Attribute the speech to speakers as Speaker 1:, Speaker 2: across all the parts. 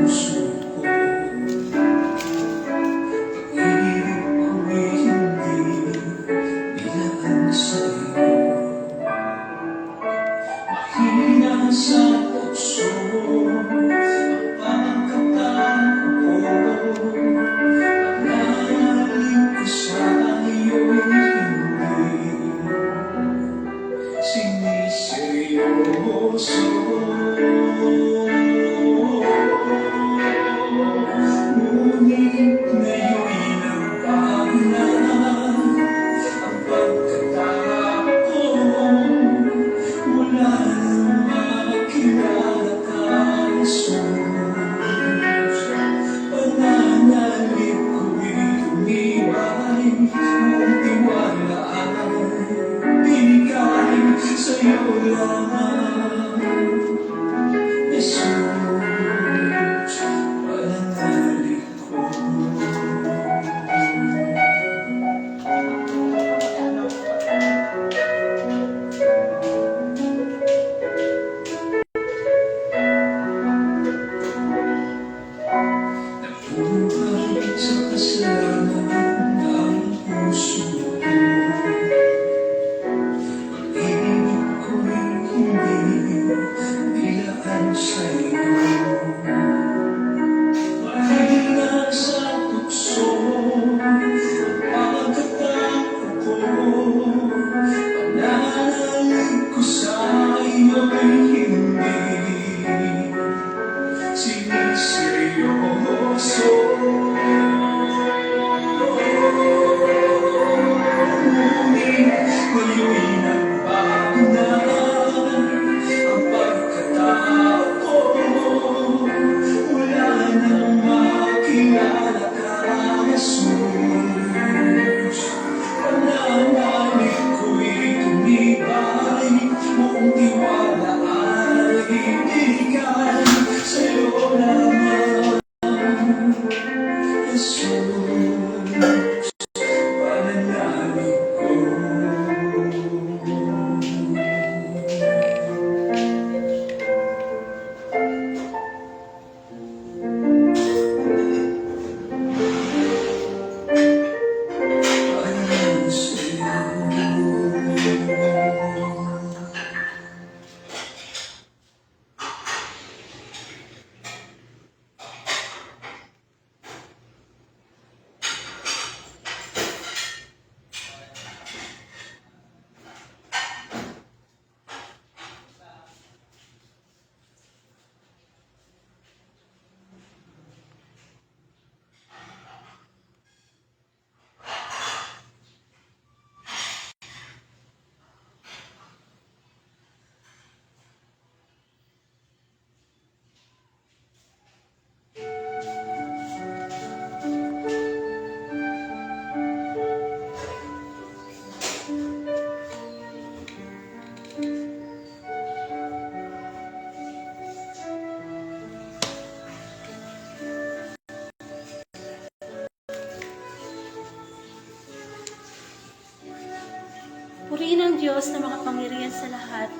Speaker 1: puso ko. Pag-ibig ko'y hindi nilaan sa'yo. Mahina sa puso ang pagkatao ko. Panalig ko sa iyo'y hindi siniseryoso. Ngunit ngayon'y nagbago na ang pagkatao ko. Wala nang makilala ka, Jesus. Pananalig ko'y tumibay, buong tiwala ay binigay sa'yo lamang, Jesus. Pananalig ko. Nabuhay sa kasalanan ang puso ko. Pag-ibig ko'y hindi nilaan sa'yo. Mahina sa tukso ang pagkatao ko. Pananalig ko sa iyo'y hindi siniseryoso. Ngunit ngayon'y nagbago na ang pagkatao ko. Wala nang makilala ka, Jesus. Pananalig ko'y tumibay, buong tiwala ay ibigay sa'yo lamang, Jesus. Pananalig ko. Pananalig sa'yo.
Speaker 2: Purihin ang Diyos na makapangyarihan sa lahat.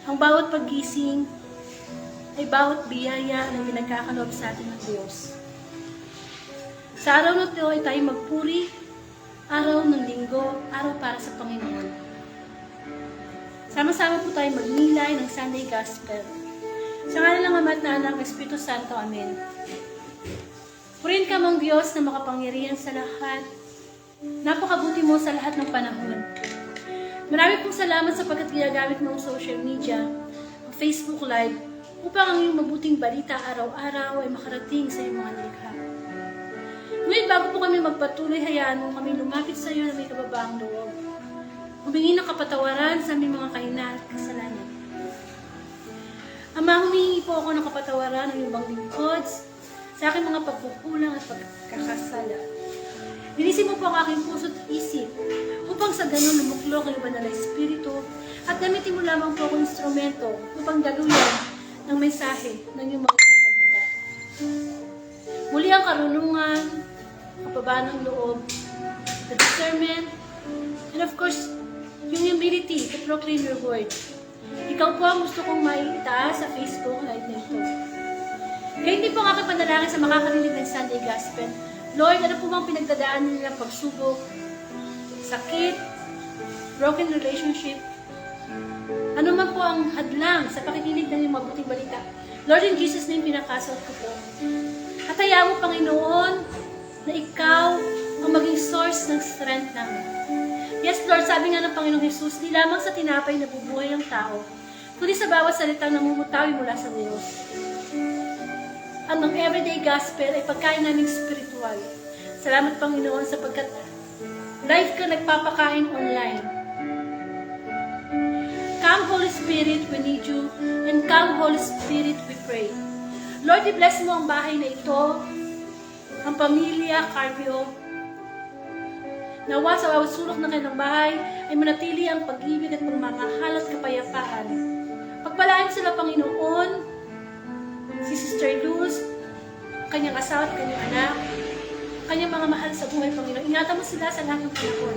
Speaker 2: Ang bawat paggising ay bawat biyaya na pinagkakaloob sa atin ng Diyos. Sa araw na ito ay tayo magpuri, araw ng linggo, araw para sa Panginoon. Sama-sama po tayo magnilay ng Sunday Gospel. Sa ngalan ng Ama at ng Anak ng Espiritu Santo. Amen. Purihin ka mong Diyos na makapangyarihan sa lahat. Napakabuti mo sa lahat ng panahon. Marami pong salamat sapagkat ginagamit mo ang social media, ang Facebook Live, upang ang iyong mabuting balita araw-araw ay makarating sa iyong mga nilikha. Ngunit bago po kami magpatuloy, hayaan mo kami lumapit sa iyo na may kababaang loob. Humingi ng kapatawaran sa aming mga kahinaan at kasalanan. Ama, humingi po ako ng kapatawaran ng iyong bang lingkod sa aking mga pagkukulang at pagkakasala. Linisin mo po ang aking puso at isip upang sa ganun lumuklok ang banal na Espiritu at gamitin mo lamang po akong instrumento upang daluyan ng mensahe ng iyong mga balita. Muli ang karunungan, kapabaan ng loob, the discernment, and of course, yung ability to proclaim your word. Ikaw po ang gusto kong maitaas sa Facebook Live na ito. Kaya hindi po ang aking panalangin sa makakarinig ng Sunday Gospel. Lord, ano po bang pinagdadaanan nila pagsubok, sakit, broken relationship, ano man po ang hadlang sa pakikinig ng iyong mabuting balita. Lord, in Jesus' name, pinakasal ko po. At hayaan mo, Panginoon, na ikaw ang maging source ng strength namin. Yes, Lord, sabi nga ng Panginoong Jesus, di lamang sa tinapay na bubuhay ang tao, kundi sa bawat salitang namumutawi mula sa Diyos. Ang everyday gospel ay pagkain naming spiritual. Salamat, Panginoon, sapagkat live ka nagpapakain online. Come, Holy Spirit, we need you. And come, Holy Spirit, we pray. Lord, i-bless mo ang bahay na ito, ang pamilya, Carpio. Nawa sa bawat sulok ng kanilang bahay ay manatili ang pag-ibig at pagmamahal at kapayapaan. Pagpalain sila, Panginoon, si Sister Luz, kanyang asawa at kanyang anak, kanyang mga mahal sa buhay, Panginoon. Ingatan mo sila sa lahat ng panahon.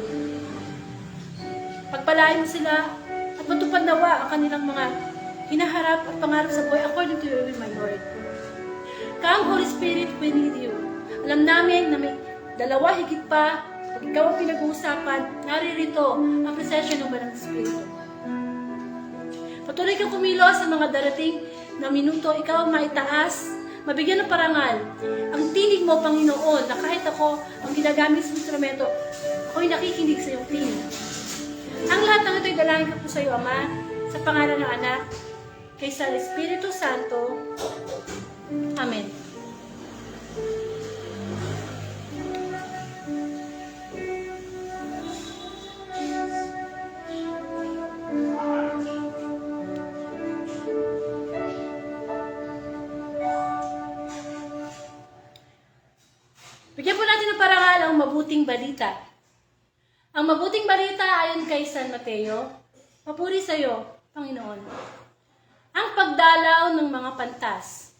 Speaker 2: Pagpalain mo sila at matupad nawa ang kanilang mga hinaharap at pangarap sa buhay according to your will, my Lord. Come, Holy Spirit, we need you. Alam namin na may dalawa higit pa, pag ikaw ang pinag-uusapan, naririto ang presensya ng Banal Espiritu. Patuloy kang kumilos sa mga darating na minuto, ikaw ang maitaas, mabigyan ng parangal. Ang tinig mo, Panginoon, na kahit ako ang ginagamit sa instrumento, ako'y nakikinig sa iyong tinig. Ang lahat ng ito'y dalangin ko po sa iyo, Ama, sa pangalan ng Anak, kay sa Espiritu Santo. Amen. Bigyan po natin ng parangal ang mabuting balita. Ang mabuting balita ayon kay San Mateo, papuri sa iyo, Panginoon. Ang pagdalaw ng mga pantas.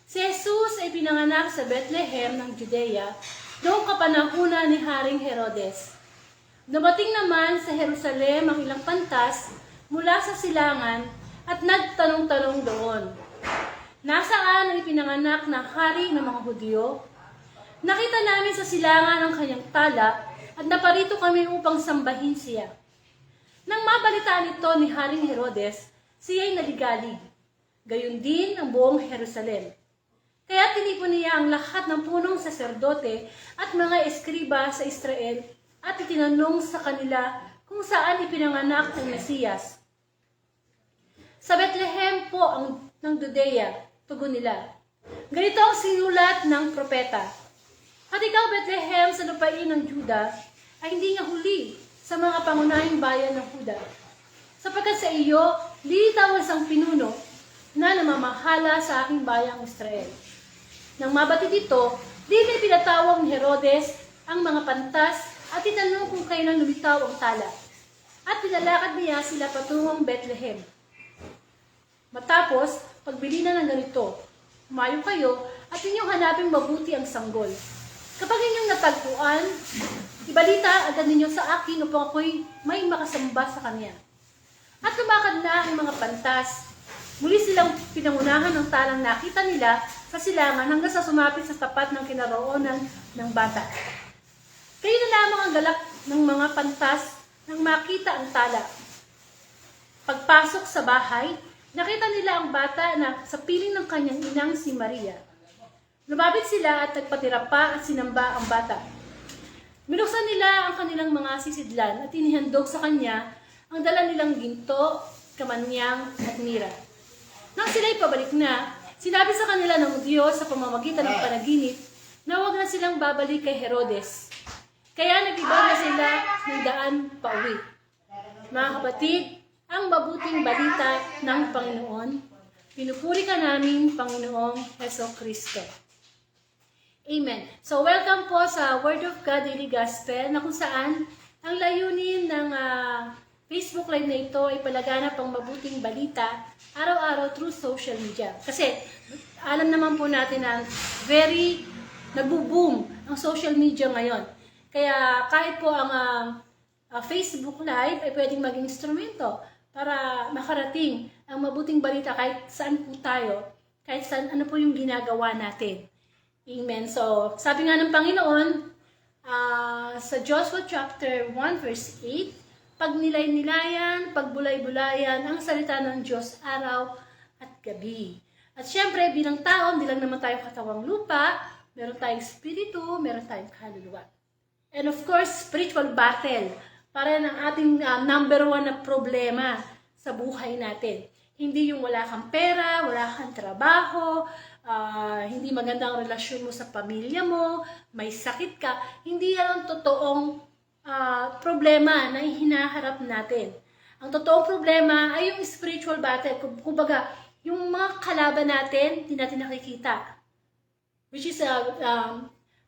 Speaker 2: Si Jesus ay pinanganak sa Bethlehem ng Judea, noong kapanahunan ni Haring Herodes. Dumating naman sa Jerusalem ang ilang pantas mula sa silangan at nagtanong-tanong doon. Nasaan ang ipinanganak na hari ng mga Hudyo? Nakita namin sa silangan ang kanyang tala at naparito kami upang sambahin siya. Nang mabalitaan ito ni Haring Herodes, siya'y naligalig. Gayon din ang buong Jerusalem. Kaya tinipon niya ang lahat ng punong saserdote at mga eskriba sa Israel at itinanong sa kanila kung saan ipinanganak ang Mesiyas. Sa Bethlehem po ng Judea, tugon nila. Ganito ang sinulat ng propeta. At ikaw, Bethlehem, sa lupain ng Juda, ay hindi nga huli sa mga pangunahing bayan ng Huda. Sapagkat sa iyo, lilitaw isang pinuno na namamahala sa aking bayang Israel. Nang mabatid ito, di pinatawag ni Herodes ang mga pantas at itanong kung kailan lumitaw ang tala. At pinalakad niya sila patungong Bethlehem. Matapos, pagbili na ng ganito, humayo kayo at inyong hanapin mabuti ang sanggol. Kapag inyong natagpuan, ibalita agad ninyo sa akin upang ako'y may makasamba sa kanya. At lumakad na ang mga pantas. Muli silang pinangunahan ng talang nakita nila sa silangan hanggang sa sumapit sa tapat ng kinaroonan ng bata. Kayo na lamang ang galak ng mga pantas nang makita ang tala. Pagpasok sa bahay, nakita nila ang bata na sa piling ng kanyang inang si Maria. Lumapit sila at nagpatira pa at sinamba ang bata. Binuksan nila ang kanilang mga sisidlan at inihandog sa kanya ang dala nilang ginto, kamanyang at mira. Nang sila'y pabalik na, sinabi sa kanila ng Diyos sa pamamagitan ng panaginip na huwag na silang babalik kay Herodes. Kaya nag-iba na sila ng daan pauwi. Mga kapatid, ang mabuting balita ng Panginoon, pinupuri ka namin, Panginoong Jesucristo. Amen. So, welcome po sa Word of God Daily Gospel na kung saan ang layunin ng Facebook Live na ito ay palaganap ang mabuting balita araw-araw through social media. Kasi, alam naman po natin na very nagbo-boom ang social media ngayon. Kaya, kahit po ang Facebook Live ay pwedeng maging instrumento para makarating ang mabuting balita kahit saan po tayo. kahit saan ano po yung ginagawa natin. Amen. So, sabi nga ng Panginoon, sa Joshua chapter 1 verse 8, pagnilay-nilayan, pagbulay-bulayan ang salita ng Diyos araw at gabi. At syempre, bilang tao, hindi lang naman tayo katawang lupa, meron tayong espiritu, meron tayong kaluluwa. And of course, spiritual battle, para ng ating number 1 na problema sa buhay natin. Hindi yung wala kang pera, wala kang trabaho, hindi magandang relasyon mo sa pamilya mo, may sakit ka. Hindi yan ang totoong problema na hinaharap natin. Ang totoong problema ay yung spiritual battle. Kumbaga, yung mga kalaban natin, hindi natin nakikita. Which is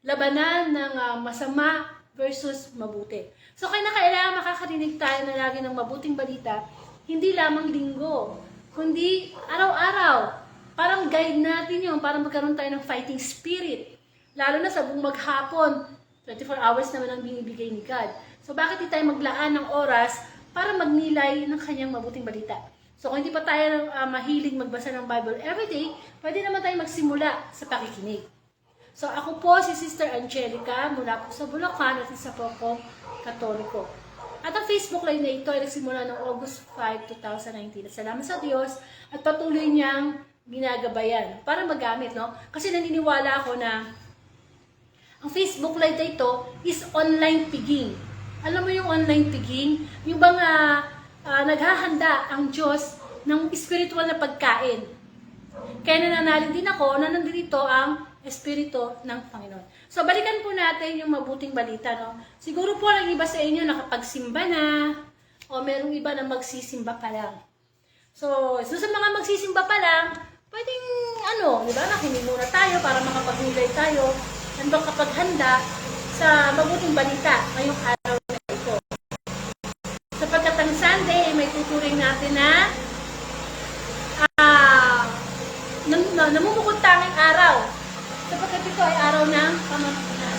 Speaker 2: labanan ng masama versus mabuti. So, kailangan makakarinig tayo na lagi ng mabuting balita, hindi lamang linggo, kundi araw-araw. Parang guide natin yun, para magkaroon tayo ng fighting spirit. Lalo na sa buong maghapon, 24 hours naman ang binibigay ni God. So bakit di tayo maglaan ng oras para magnilay ng kanyang mabuting balita? So kung hindi pa tayo mahilig magbasa ng Bible everyday, pwede naman tayo magsimula sa pakikinig. So ako po si Sister Angelica mula po sa Bulacan at isa po akong Katoliko. At ang Facebook Live na ito ay nagsimula noong August 5, 2019. At salamat sa Diyos at patuloy niyang ginagabayan para magamit, no? Kasi naniniwala ako na ang Facebook Live na ito is online piging. Alam mo yung online piging? Yung bang naghahanda ang Diyos ng spiritual na pagkain. Kaya nananalig din ako na nandito ang Espiritu ng Panginoon. So, balikan po natin yung mabuting balita, no? Siguro po ang iba sa inyo nakapagsimba na, o merong iba na magsisimba pa lang. So sa mga magsisimba pa lang, pwedeng, di ba, nakinig muna tayo para makapagnilay tayo hanggang kapag handa sa mabuting balita ngayong araw na ito. Sapagkat ang Sunday ay may tuturing natin na namumukod tanging araw. Sapagkat ito ay araw ng pamamagitan.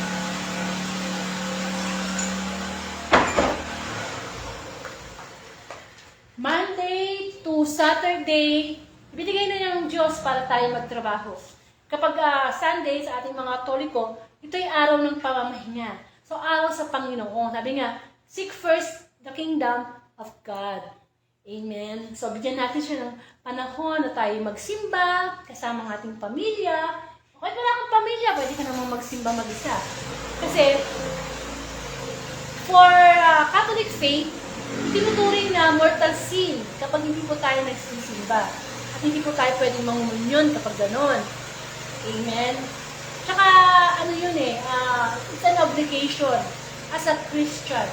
Speaker 2: Monday to Saturday, ibinigay na ng Diyos para tayo magtrabaho. Kapag Sunday sa ating mga Katoliko, ito ay araw ng pamamahinga. So, araw sa Panginoon. Sabi nga, seek first the kingdom of God. Amen. So, bigyan natin siya ng panahon na tayo magsimba, kasama ng ating pamilya. Kahit wala kang pamilya, pwede ka namang magsimba mag-isa. Kasi, for Catholic faith, tinuturing na mortal sin kapag hindi po tayo nagsisimba. At hindi po tayo pwedeng mangumunyon kapag ganon. Amen. Tsaka, it's an obligation as a Christian.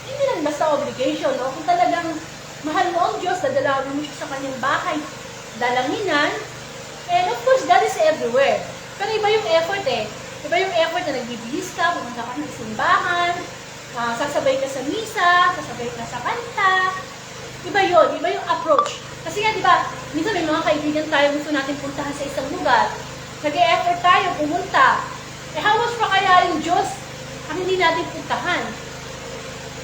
Speaker 2: Hindi lang basta obligation, no? Kung talagang mahal mo ang Diyos, dadalawin mo siya sa kanyang bahay, dalanginan, and of course, God is everywhere. Pero iba yung effort Iba yung effort na nagbibihis ka, pumunta ka ng simbahan, sasabay ka sa misa, sasabay ka sa kanta. Iba yung approach. Kasi nga, di ba, minsan may mga kaibigan tayo gusto natin puntahan sa isang lugar. Nag-e-effort tayo, pumunta. How much pa kaya yung Diyos ang hindi natin puntahan?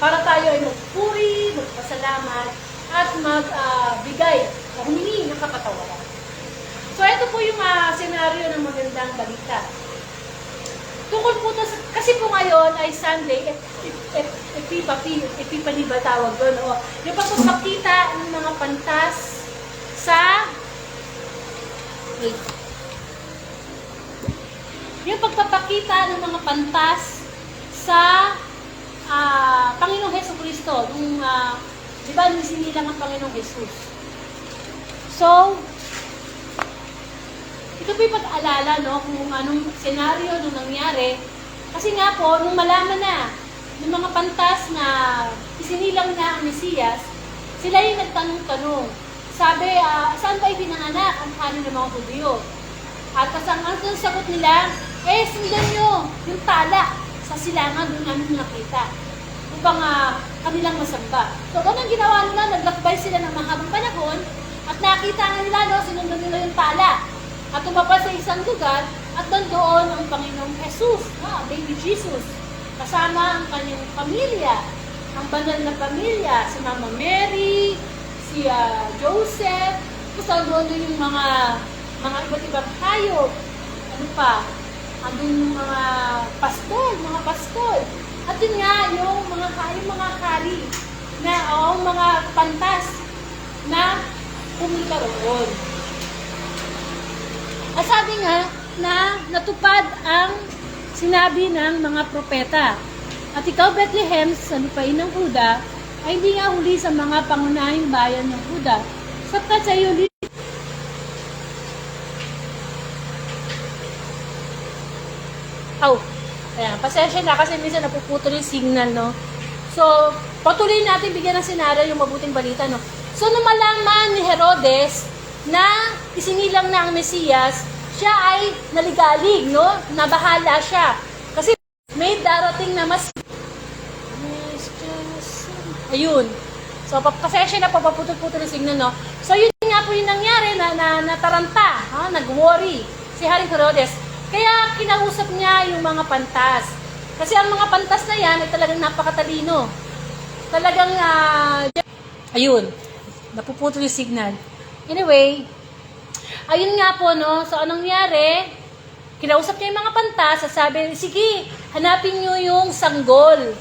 Speaker 2: Para tayo ay magpuri, magpasalamat, at magbigay o humingi ng kapatawaran. So, ito po yung senaryo ng magandang balita. Tungkol po ito, kasi po ngayon ay Sunday, Epiphany ba tawag doon? O, yung pagpapakita ng mga pantas sa yung pagpapakita ng mga pantas sa Panginoong Jesucristo. Yung, di ba, sinilang ang Panginoong Jesus. So, ito po yung pag-alala, no, kung anong senaryo nung nangyari. Kasi nga po, nung malaman na yung mga pantas na isinilang na ang Mesiyas, sila yung nagtanong-tanong. Sabi, saan ba ipinanganak ang kanin ng mga Hudyo? At ang sagot nila, sundan nyo yung tala sa silangan doon namin nakita. Upang kanilang masamba. So, ganun ginawa nila, naglakbay sila ng mahabang panahon, at nakita na nila, no, sinundan nila yung tala. At tumapa sa isang lugar, at doon ang Panginoong Jesus, baby Jesus. Kasama ang kanyang pamilya, ang banal na pamilya, si Mama Mary, si Joseph, gusto doon yung mga mga iba't ibang hayop, ano pa, andun yung mga pastol. At yun nga, yung mga kali, na, mga pantas, na pumunta roon. At sabi nga, na natupad ang sinabi ng mga propeta. At ikaw, Bethlehem, sa lupain ng Huda, ay hindi nga huli sa mga pangunahing bayan ng Huda, sapagkat sa iyo ayan, pasensya na kasi minsan napuputol yung signal, no? So, patuloy natin bigyan ng senaryo yung mabuting balita, no? So, nung malaman ni Herodes na isinilang na ang Mesiyas, siya ay naligalig, no? Nabahala siya. Kasi may darating na mas... Ayun. So, pasensya na papaputol-putol yung signal, no? So, yun nga po yung nangyari na nataranta, nag-worry si Haring Herodes. Kaya kinausap niya yung mga pantas. Kasi ang mga pantas na yan ay talagang napakatalino. Talagang, ayun, napuputol yung signal. Anyway, ayun nga po, no? So, anong nangyari? Kinausap niya yung mga pantas, sabi, sige, hanapin niyo yung sanggol.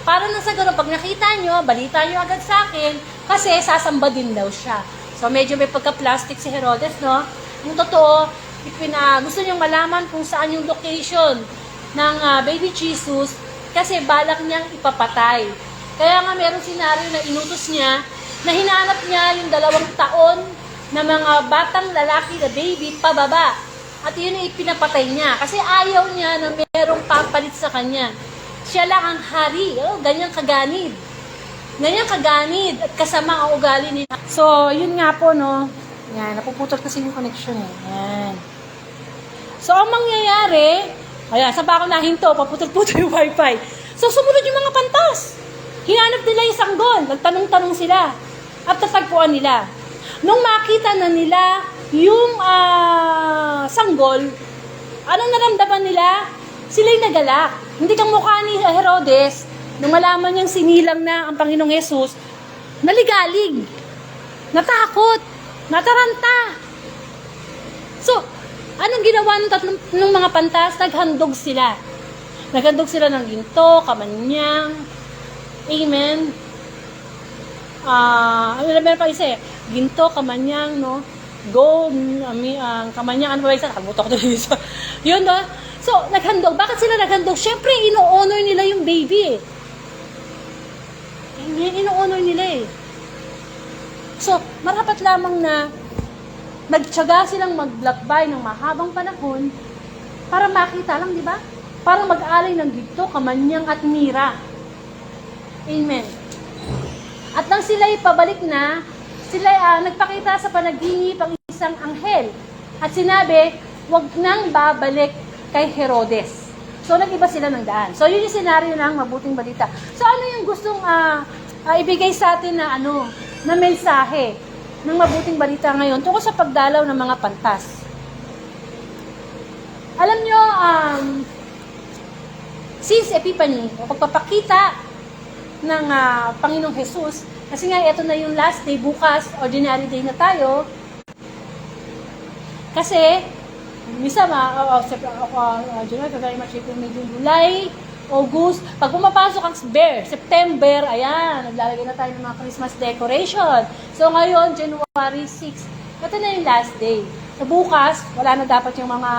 Speaker 2: Para nang sa ganun, pag nakita niyo, balita niyo agad sa akin, kasi sasamba din daw siya. So, medyo may pagka-plastic si Herodes, no? Yung totoo, gusto niyang malaman kung saan yung location ng baby Jesus kasi balak niyang ipapatay. Kaya nga meron senaryo na inutos niya na hinanap niya yung 2 taon na mga batang lalaki na baby pababa. At yun ay pinapatay niya kasi ayaw niya na merong papalit sa kanya. Siya lang ang hari. Ganyang kaganid. Ganyang kaganid at kasama ang ugali niya. So, yun nga po, no? Yan, napuputol kasi yung connection eh. Yan. So, ang mangyayari, ayan, sa bako nahinto, paputol-putol yung wifi. So, sumunod yung mga pantas. Hinanap nila yung sanggol. Nagtanong-tanong sila. At tatagpuan nila. Nung makita na nila yung sanggol, anong naramdaman nila? Sila'y nagalak. Hindi kang mukha ni Herodes, nung malaman niyang sinilang na ang Panginoong Jesus, naligalig, natakot, nataranta. So, anong ginawa ng mga pantas? Naghandog sila. Naghandog sila ng ginto, kamanyang, amen. Ano na meron pa isa eh? Ginto, kamanyang, no? Gold, kamanyang, ano ba isa? Nakabuto ko doon isa. Yun, no? So, naghandog. Bakit sila naghandog? Siyempre, ino-honor nila yung baby eh. Ino-honor nila eh. So, marapat lamang na nagtiyaga silang maglakbay ng mahabang panahon para makita lang, di ba? Para mag-alay ng ginto, kamanyang at mira. Amen. At nang sila'y pabalik na, sila'y nagpakita sa panaginip ang isang anghel. At sinabi, wag nang babalik kay Herodes. So, nag-iba sila ng daan. So, yun yung senaryo ng mabuting balita. So, ano yung gustong ibigay sa atin na na mensahe ng mabuting balita ngayon tungkol sa pagdalaw ng mga pantas? Alam nyo, since Epiphany, o pagpapakita ng Panginoong Jesus, kasi nga ito na yung last day, bukas, ordinary day na tayo, kasi, misa July, February, March, April, May, June, July, August, pag pumapasok ang September, ayan, naglalagay na tayo ng mga Christmas decoration. So ngayon, January 6, ito na yung last day. Sa bukas, wala na dapat yung mga,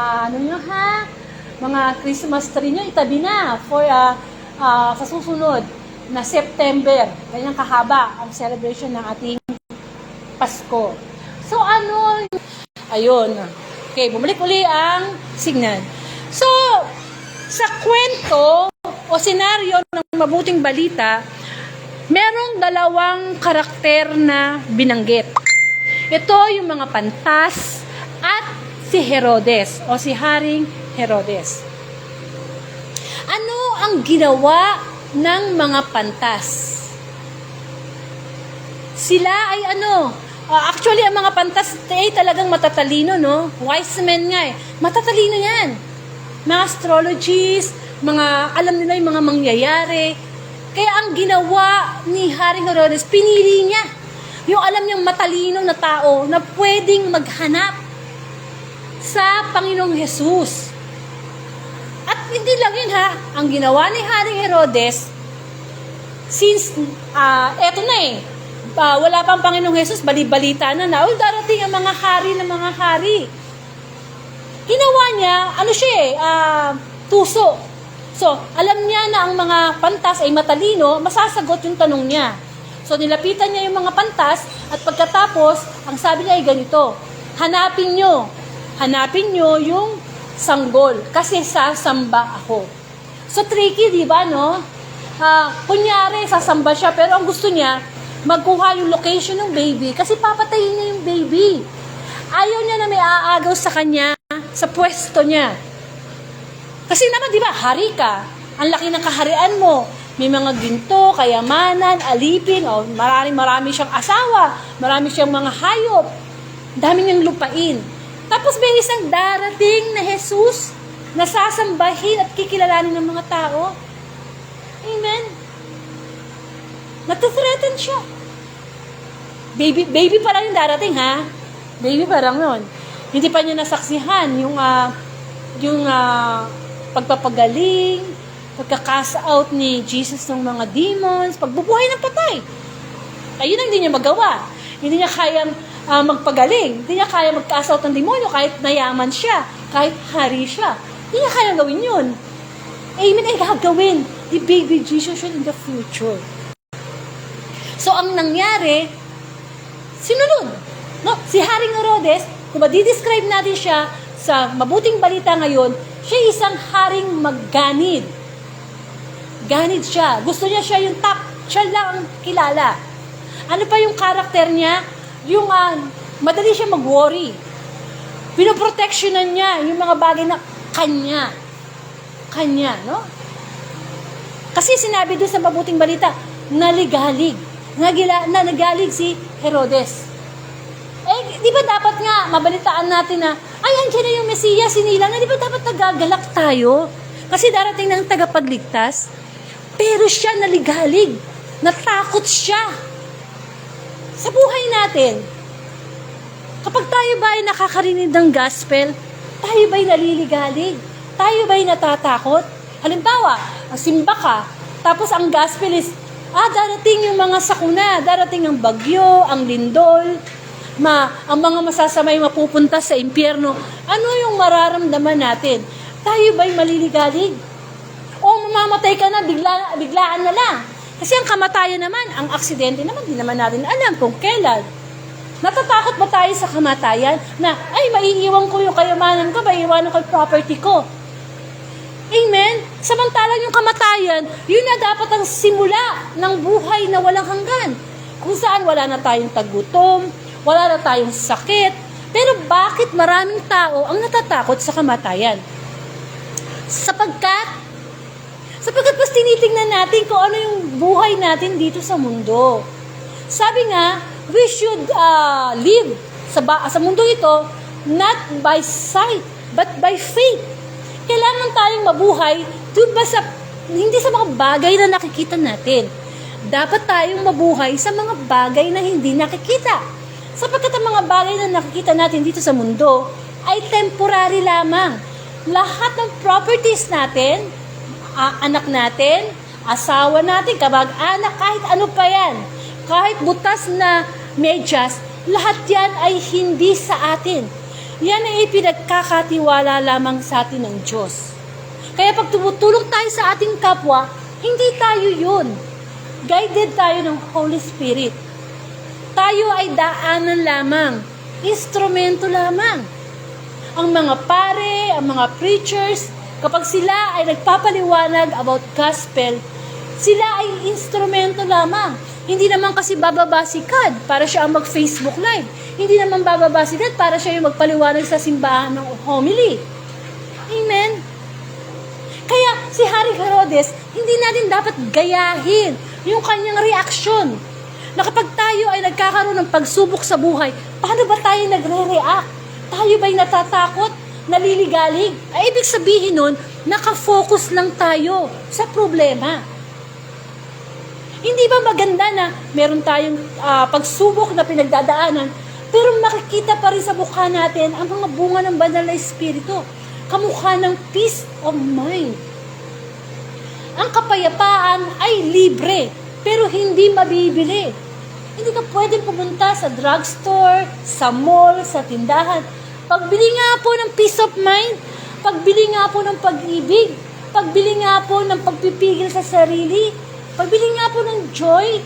Speaker 2: mga Christmas tree nyo, itabi na for sa susunod na September. Ganyang kahaba ang celebration ng ating Pasko. So ayun. Okay, bumalik uli ang signal. So, sa kwento o senaryo ng mabuting balita, merong 2 karakter na binanggit. Ito yung mga pantas at si Herodes o si Haring Herodes. Ano ang ginawa ng mga pantas? Sila ay actually, ang mga pantas ay talagang matatalino, no? Wise men nga eh. Matatalino yan. Mga astrologists, alam nila yung mga mangyayari. Kaya ang ginawa ni Haring Herodes, pinili niya yung alam niyang matalino na tao na pwedeng maghanap sa Panginoong Jesus. At hindi lang yun ha, ang ginawa ni Haring Herodes, since, eto na wala pang Panginoong Jesus, balibalita na darating ang mga hari ng mga hari. Ginawa niya, tuso. So, alam niya na ang mga pantas ay matalino, masasagot yung tanong niya. So, nilapitan niya yung mga pantas, at pagkatapos, ang sabi niya ay ganito, hanapin nyo yung sanggol, kasi sasamba ako. So, tricky, di ba, no? Kunyari, sasamba siya, pero ang gusto niya, magkuha yung location ng baby, kasi papatayin niya yung baby. Ayaw niya na may aagaw sa kanya, sa pwesto niya. Kasi naman, di ba, hari ka, ang laki ng kaharian mo, may mga ginto, kayamanan, alipin, marami siyang asawa, marami siyang mga hayop, dami niyang lupain. Tapos may isang darating na Jesus na sasambahin at kikilalanin ng mga tao. Amen? Natathreaten siya. Baby pa lang yung darating, ha? Baby pa lang yun. Hindi pa niya nasaksihan yung pagpapagaling, pagka-cast out ni Jesus ng mga demons, pagbubuhay ng patay. Ayun ang hindi niya magawa. Hindi niya kaya magpagaling. Hindi niya kaya mag-cast out ng demonyo kahit mayaman siya, kahit hari siya. Hindi niya kaya gawin yun. Amen, ay gagawin ni baby Jesus in the future. So, ang nangyari, sinunod. No? Si Haring Herodes, kung madidescribe natin siya sa mabuting balita ngayon, siya isang haring magganid. Ganid siya. Gusto niya siya yung top. Siya lang ang kilala. Ano pa yung karakter niya? Yung madali siya mag-worry. Pinoprotectionan niya yung mga bagay na kanya. Kanya, no? Kasi sinabi doon sa mabuting balita, naligalig. Nagalig si Herodes. Di ba dapat nga, mabalitaan natin na, andyan na yung Mesiya, sinila na, di ba dapat nagagalak tayo? Kasi darating ng tagapagligtas, pero siya naligalig, natakot siya. Sa buhay natin, kapag tayo ba ay nakakarinig ng gospel, tayo ba ay naliligalig? Tayo ba ay natatakot? Halimbawa, simba ka, tapos ang gospel is, darating yung mga sakuna, darating ang bagyo, ang lindol, ang mga masasamay mapupunta sa impyerno. Ano yung mararamdaman natin? Tayo ba'y maliligalig? O mamamatay ka na, biglaan na lang. Kasi ang kamatayan naman, ang aksidente naman, di naman natin alam kung kailan. Natatakot ba tayo sa kamatayan? Na, maiiwan ko yung kayamanan ko, maiiwanan ko yung property ko. Amen? Samantalang yung kamatayan, yun na dapat ang simula ng buhay na walang hanggan. Kung saan wala na tayong tagutom, wala na tayong sakit. Pero bakit maraming tao ang natatakot sa kamatayan? Sapagkat mas tinitingnan natin kung ano yung buhay natin dito sa mundo. Sabi nga, we should live sa mundo ito not by sight, but by faith. Kailangan tayong mabuhay hindi sa mga bagay na nakikita natin. Dapat tayong mabuhay sa mga bagay na hindi nakikita. Sapagkat ang mga bagay na nakikita natin dito sa mundo ay temporary lamang. Lahat ng properties natin, anak natin, asawa natin, kamag-anak, kahit ano pa yan, kahit butas na medyas, lahat yan ay hindi sa atin. Yan ay ipinagkakatiwala lamang sa atin ng Diyos. Kaya pag tumutulong tayo sa ating kapwa, hindi tayo yun. Guided tayo ng Holy Spirit. Tayo ay daanan lamang, instrumento lamang. Ang mga pare, ang mga preachers, kapag sila ay nagpapaliwanag about gospel, sila ay instrumento lamang. Hindi naman kasi bababa si Kad para siya ang mag-Facebook live. Hindi naman bababa si Kad para siya yung magpaliwanag sa simbahan ng homily. Amen? Kaya si Haring Herodes, hindi natin dapat gayahin yung kanyang reaksyon. Na kapag tayo ay nagkakaroon ng pagsubok sa buhay, paano ba tayo nagre-react? Tayo ba'y natatakot? Naliligalig? Ay, ibig sabihin nun, nakafocus lang tayo sa problema. Hindi ba maganda na meron tayong pagsubok na pinagdadaanan, Pero makikita pa rin sa mukha natin ang mga bunga ng banal na Espiritu. Kamukha ng peace of mind. Ang kapayapaan ay libre, pero hindi mabibili. Hindi ka pwedeng pumunta sa drugstore, sa mall, sa tindahan. Pagbili nga po ng peace of mind, pagbili nga po ng pag-ibig, pagbili nga po ng pagpipigil sa sarili, pagbili nga po ng joy,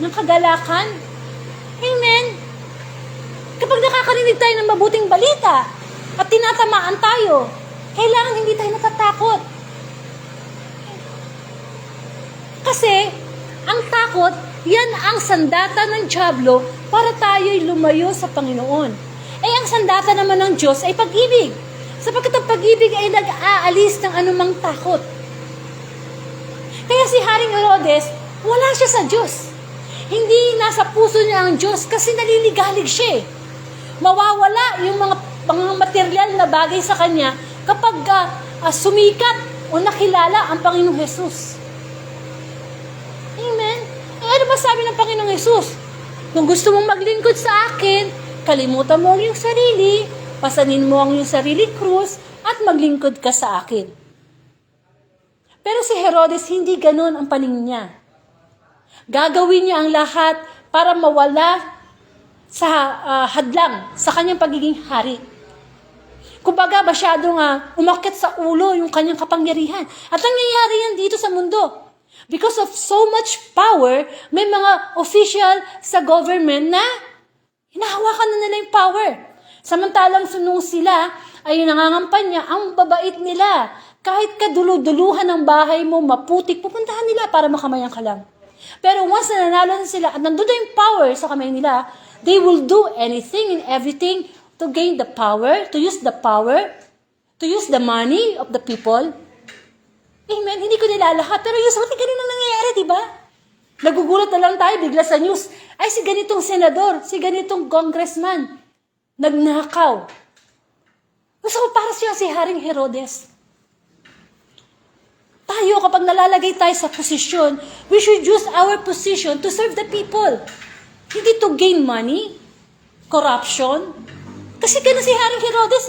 Speaker 2: ng kagalakan. Amen? Kapag nakakarinig tayo ng mabuting balita at tinatamaan tayo, kailangan hindi tayo natatakot. Kasi, ang takot, yan ang sandata ng dyablo para tayo'y lumayo sa Panginoon. Ang sandata naman ng Diyos ay pag-ibig. Sapagkat ang pag-ibig ay nag-aalis ng anumang takot. Kaya si Haring Herodes, wala siya sa Diyos. Hindi nasa puso niya ang Diyos kasi naliligalig siya. Mawawala yung mga material na bagay sa kanya kapag sumikat o nakilala ang Panginoong Jesus. Amen? Ano ba sabi ng Panginoong Jesus? Kung gusto mong maglingkod sa akin, kalimutan mo ang iyong sarili, pasanin mo ang iyong sarili krus, at maglingkod ka sa akin. Pero si Herodes, hindi ganun ang paningin niya. Gagawin niya ang lahat para mawala sa hadlang sa kanyang pagiging hari. Kumbaga, masyadong umakyat sa ulo yung kanyang kapangyarihan. At nangyayari yan dito sa mundo. Because of so much power, may mga official sa government na hinahawakan na nila yung power. Samantalang sunong sila ay nangangampanya, ang babait nila. Kahit kaduluduluhan ng bahay mo, maputik, pupuntahan nila para makamayang ka lang. Pero once na nanalo na sila at nandun na yung power sa kamay nila, they will do anything and everything to gain the power, to use the money of the people. Amen. Hindi ko nilalahat. Pero usually, ganun ang nangyayari, di ba? Nagugulat na lang tayo, bigla sa news. Ay, si ganitong senador, si ganitong congressman, nagnakaw. So, para siya si Haring Herodes. Tayo, kapag nalalagay tayo sa posisyon, we should use our position to serve the people. Hindi to gain money, corruption. Kasi ganun si Haring Herodes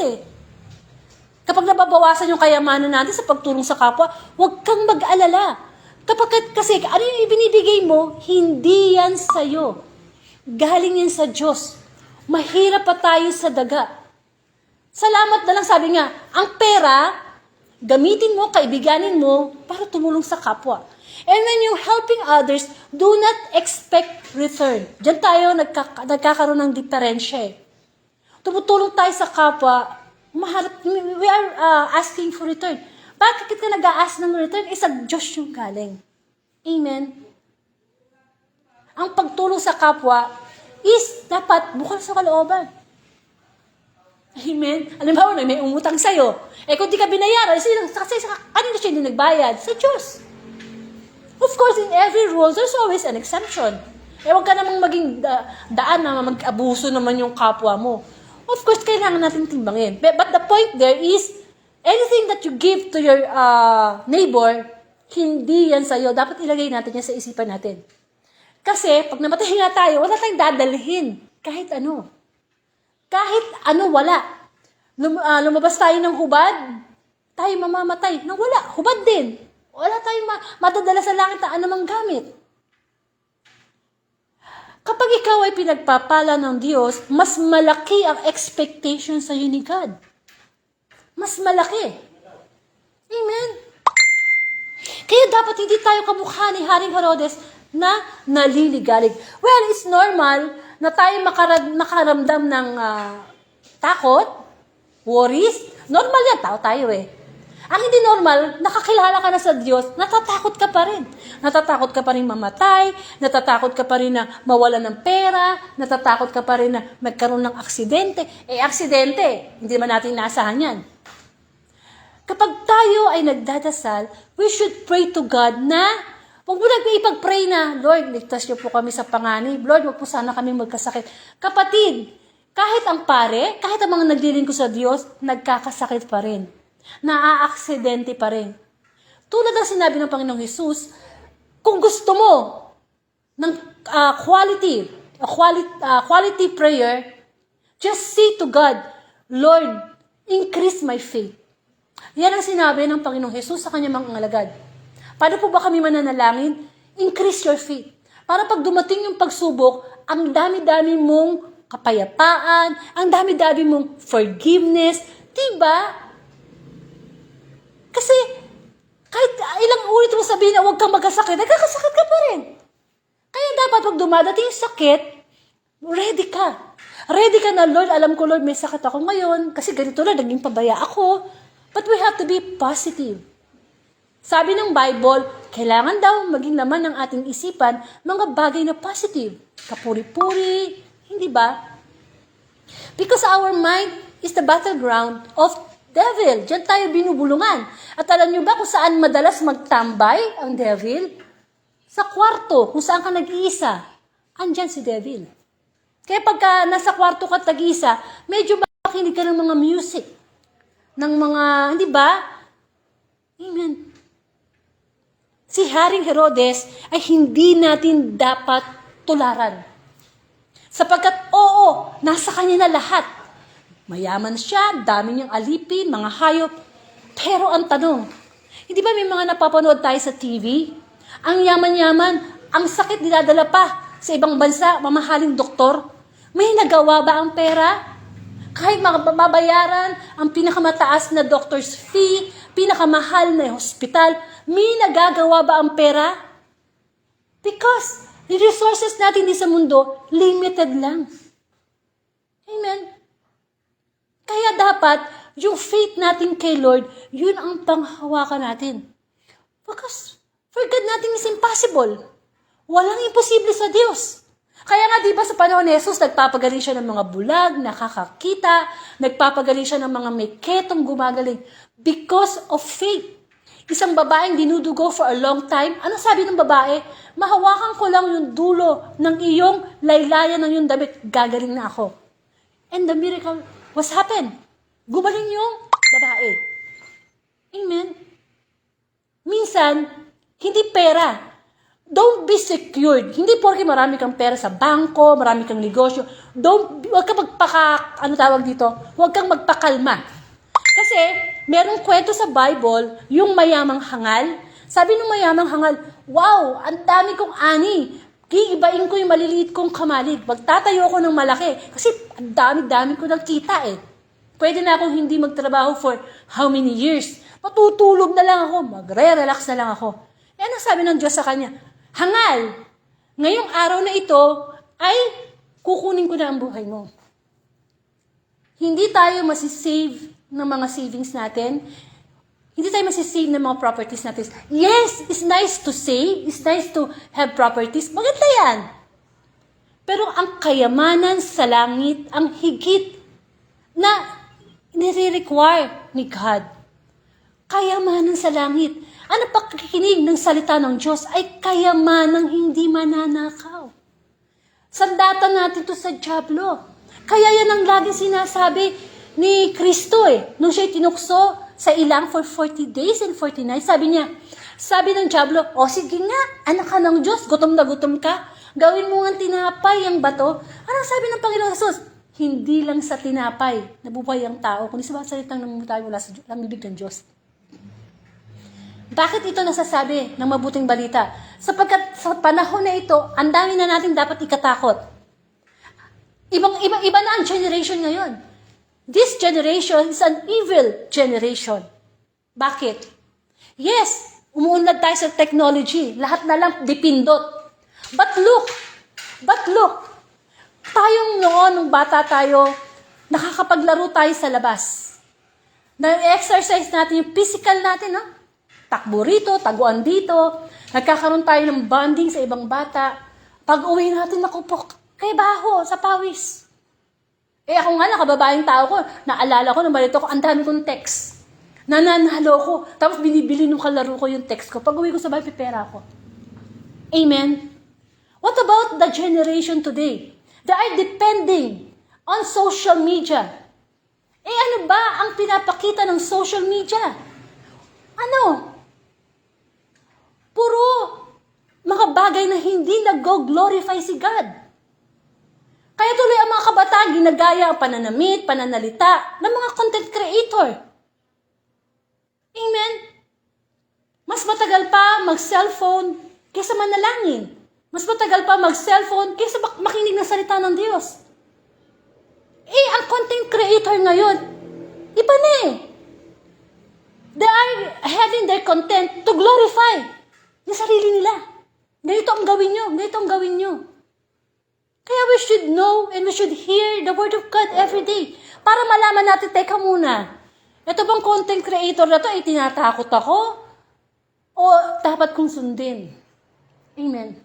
Speaker 2: Kapag nababawasan yung kayamanan natin sa pagtulong sa kapwa, huwag kang mag-alala. Kasi ano yung ibinibigay mo, hindi yan sa'yo. Galing yan sa Diyos. Mahirap pa tayo sa daga. Salamat na lang, sabi nga, ang pera, gamitin mo, kaibiganin mo, para tumulong sa kapwa. And when you're helping others, do not expect return. Diyan tayo nagkakaroon ng diferensya Tumutulong tayo sa kapwa, we are asking for return. Bakit ka nag-a-ask ng return? Sa Diyos yung galing. Amen? Ang pagtulong sa kapwa is dapat bukal sa kalooban. Amen? Alam mo, may umutang sa'yo. Kung di ka binayaran, kanina siya hindi nagbayad? Sa Diyos. Of course, in every rule, there's always an exemption. Huwag ka namang maging daan na mag-abuso naman yung kapwa mo. Of course, kailangan natin timbangin. But the point there is, anything that you give to your neighbor, hindi yan sa'yo. Dapat ilagay natin yan sa isipan natin. Kasi, pag namatay nga tayo, wala tayong dadalhin. Kahit ano. Kahit ano, wala. Lumabas tayo ng hubad, tayo mamamatay. Wala, hubad din. Wala tayong matadala sa langit na anumang gamit. Kapag ikaw ay pinagpapala ng Diyos, mas malaki ang expectation sa iyo ni God. Mas malaki. Amen? Kaya dapat hindi tayo kamukha ni Haring Herodes na naliligalig. Well, it's normal na tayo makaramdam ng takot, worries. Normal yan, tao tayo Ang hindi normal, nakakilala ka na sa Diyos, natatakot ka pa rin. Natatakot ka pa rin mamatay, natatakot ka pa rin na mawalan ng pera, natatakot ka pa rin na magkaroon ng aksidente. Aksidente, hindi naman natin naasahan yan. Kapag tayo ay nagdadasal, we should pray to God na, huwag mo ipag-pray na, Lord, ligtas niyo po kami sa panganib. Lord, huwag po sana kami magkasakit. Kapatid, kahit ang pare, kahit ang mga naglilingkod sa Diyos, nagkakasakit pa rin. Naaaksidente pa rin. Tulad ng sinabi ng Panginoong Jesus, kung gusto mo ng quality a quality prayer, just say to God, Lord, increase my faith. Yan ang sinabi ng Panginoong Jesus sa kanyang mga alagad. Paano po ba kami mananalangin? Increase your faith. Para pag dumating yung pagsubok, ang dami-dami mong kapayapaan, ang dami-dami mong forgiveness. Diba? Kasi, kahit ilang ulit mo sabihin na huwag kang magkasakit, nagkakasakit ka pa rin. Kaya dapat pag dumadating yung sakit, ready ka. Ready ka na, Lord, alam ko, Lord, may sakit ako ngayon, kasi ganito na, naging pabaya ako. But we have to be positive. Sabi ng Bible, kailangan daw maging laman ng ating isipan mga bagay na positive. Kapuri-puri, hindi ba? Because our mind is the battleground of devil. Diyan tayo binubulungan. At alam niyo ba kung saan madalas magtambay ang devil? Sa kwarto, kung saan ka nag-iisa, andyan si devil. Kaya pagka nasa kwarto ka tag-iisa, medyo makinig ka ng mga music, ng mga, hindi ba? Amen. Si Haring Herodes ay hindi natin dapat tularan. Sapagkat oo, nasa kanya na lahat. Mayaman siya, dami niyang alipin, mga hayop. Pero ang tanong, hindi ba may mga napapanood tayo sa TV? Ang yaman-yaman, ang sakit dinadala pa sa ibang bansa, mamahaling doktor. May nagawa ba ang pera? Kahit mababayaran ang pinakamataas na doctor's fee, pinakamahal na hospital, may nagagawa ba ang pera? Because the resources natin sa mundo, limited lang. Amen. Kaya dapat, yung faith natin kay Lord, yun ang panghawakan natin. Because for God, nothing is impossible. Walang imposible sa Diyos. Kaya nga, di ba sa panahon ni Jesus, nagpapagaling siya ng mga bulag, nakakakita, nagpapagaling siya ng mga may ketong gumagaling. Because of faith. Isang babaeng dinudugo for a long time, ano sabi ng babae? Mahawakan ko lang yung dulo ng iyong laylayan ng iyong damit, gagaling na ako. And the miracle was happened. Gumaling yung babae. Amen? Minsan, hindi pera. Don't be secured. Hindi porke marami kang pera sa bangko, marami kang negosyo. Huwag kang huwag kang magpakalma. Kasi, merong kwento sa Bible, yung mayamang hangal. Sabi ng mayamang hangal, wow, ang dami kong ani. Gigibain ko yung maliliit kong kamalig. Magtatayo ako ng malaki. Kasi, ang dami-dami ko ng kita eh. Pwede na akong hindi magtrabaho for how many years. Matutulog na lang ako, magre-relax na lang ako. Eh, ano sabi ng Diyos sa kanya? Hangal, ngayong araw na ito ay kukunin ko na ang buhay mo. Hindi tayo masisave ng mga savings natin. Hindi tayo masisave ng mga properties natin. Yes, it's nice to save. It's nice to have properties. Maganda yan. Pero ang kayamanan sa langit, ang higit na nire-require ni God. Kayamanan sa langit. Ano pakikinig ng salita ng Diyos ay kayamanang hindi mananakaw. Sandata natin to sa dyablo. Kaya yan ang laging sinasabi ni Kristo eh. Nung siya'y tinukso sa ilang for 40 days and 40 nights, sabi ng dyablo, o sige nga, anak ka ng Diyos, gutom na gutom ka, gawin mo nga tinapay ang bato. Anong sabi ng Panginoon Jesus? Hindi lang sa tinapay nabubuhay ang tao, kundi sa salitang namumutay mula sa bibig ng Diyos. Bakit ito nasasabi ng mabuting balita? Sapagkat sa panahon na ito, ang dami na natin dapat ikatakot. Iba na ang generation ngayon. This generation is an evil generation. Bakit? Yes, umuunlad tayo sa technology. Lahat na lang dipindot. But look, tayong noon, nung bata tayo, nakakapaglaro tayo sa labas. Na-exercise natin yung physical natin, no? Takbo rito, taguan dito. Nagkakaroon tayo ng bonding sa ibang bata. Pag uwi natin, naku po, kay baho, sa pawis. Eh ako nga, nakababaeng tao ko, naalala ko, nung balito ko, ang dami kong text. Nananalo ko. Tapos binibili nung kalaro ko yung text ko. Pag uwi ko sa bahay, pipera ko. Amen? What about the generation today? They are depending on social media. Eh ano ba ang pinapakita ng social media? Ano? Puro mga bagay na hindi nag-glorify si God. Kaya tuloy ang mga kabataan ginagaya ang pananamit, pananalita ng mga content creator. Amen? Mas matagal pa mag-cellphone kaysa manalangin. Mas matagal pa mag-cellphone kaysa makinig ng salita ng Diyos. Ang content creator ngayon, iba na eh. They are having their content to glorify yung sarili nila. Ganito ang gawin nyo, ganito ang gawin nyo. Kaya we should know and we should hear the Word of God every day. Para malaman natin, teka muna, ito bang content creator na to ay tinatakot ako? O dapat kong sundin? Amen.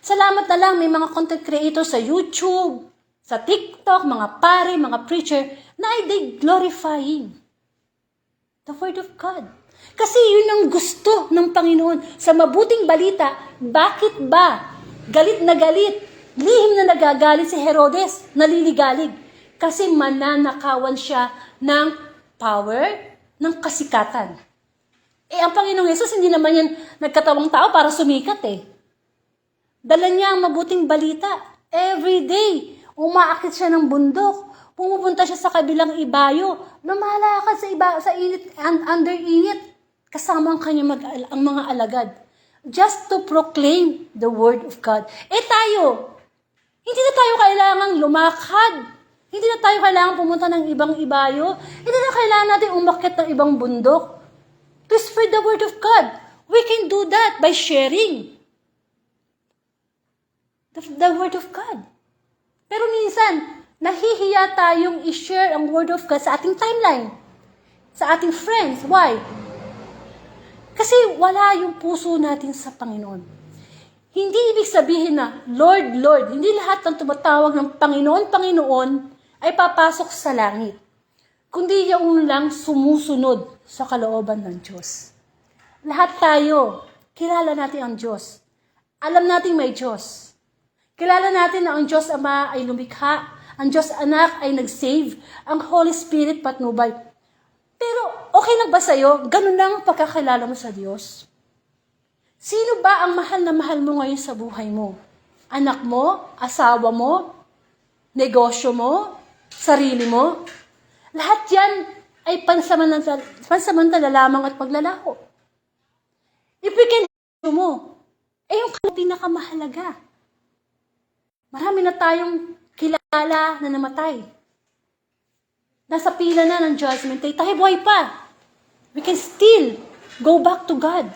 Speaker 2: Salamat na lang may mga content creator sa YouTube, sa TikTok, mga pare, mga preacher, na ay they glorifying the Word of God. Kasi yun ang gusto ng Panginoon. Sa mabuting balita, bakit ba galit na galit, lihim na nagagalit si Herodes, naliligalig? Kasi mananakawan siya ng power, ng kasikatan. Ang Panginoong Yesus, hindi naman yan nagkatawang tao para sumikat eh. Dala niya ang mabuting balita. Every day, umaakit siya ng bundok. Pumupunta siya sa kabilang ibayo. Lumalakad sa init, under init. Kasama ang mga alagad. Just to proclaim the Word of God. Tayo, hindi na tayo kailangang lumakad. Hindi na tayo kailangang pumunta ng ibang ibayo. Hindi na kailangan natin umakyat ng ibang bundok. To spread the Word of God. We can do that by sharing the Word of God. Pero minsan, nahihiya tayong i-share ang Word of God sa ating timeline. Sa ating friends. Why? Kasi wala yung puso natin sa Panginoon. Hindi ibig sabihin na, Lord, Lord, hindi lahat ng tumatawag ng Panginoon, Panginoon, ay papasok sa langit. Kundi yung lang sumusunod sa kalooban ng Diyos. Lahat tayo, kilala natin ang Diyos. Alam natin may Diyos. Kilala natin na ang Diyos Ama ay lumikha, ang Diyos Anak ay nag-save, ang Holy Spirit patnubay. Pero okay lang ba sa'yo? Ganun lang ang pagkakilala mo sa Diyos? Sino ba ang mahal na mahal mo ngayon sa buhay mo? Anak mo? Asawa mo? Negosyo mo? Sarili mo? Lahat yan ay pansamantala lamang at paglalaho. If we can mo, yung pinakamahalaga. Marami na tayong kilala na namatay. Nasa pila na ng judgment day, tayo buhay pa. We can still go back to God.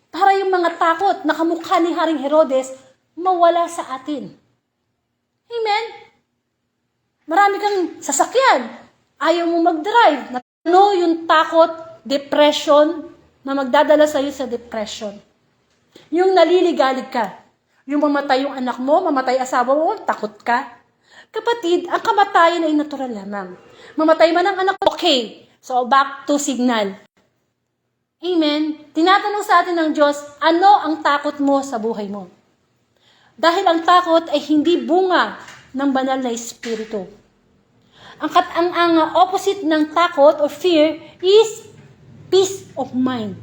Speaker 2: Para yung mga takot na kamukha ni Haring Herodes, mawala sa atin. Amen? Marami kang sasakyan. Ayaw mo mag-drive. Ano yung takot, depression, na magdadala sa'yo sa depression? Yung naliligalig ka. Yung mamatay yung anak mo, mamatay asawa mo, takot ka. Kapatid, ang kamatayan ay natural lamang. Mamatay man ang anak, okay. So, back to signal. Amen? Tinatanong sa atin ng Diyos, ano ang takot mo sa buhay mo? Dahil ang takot ay hindi bunga ng banal na espiritu. Ang opposite ng takot or fear is peace of mind.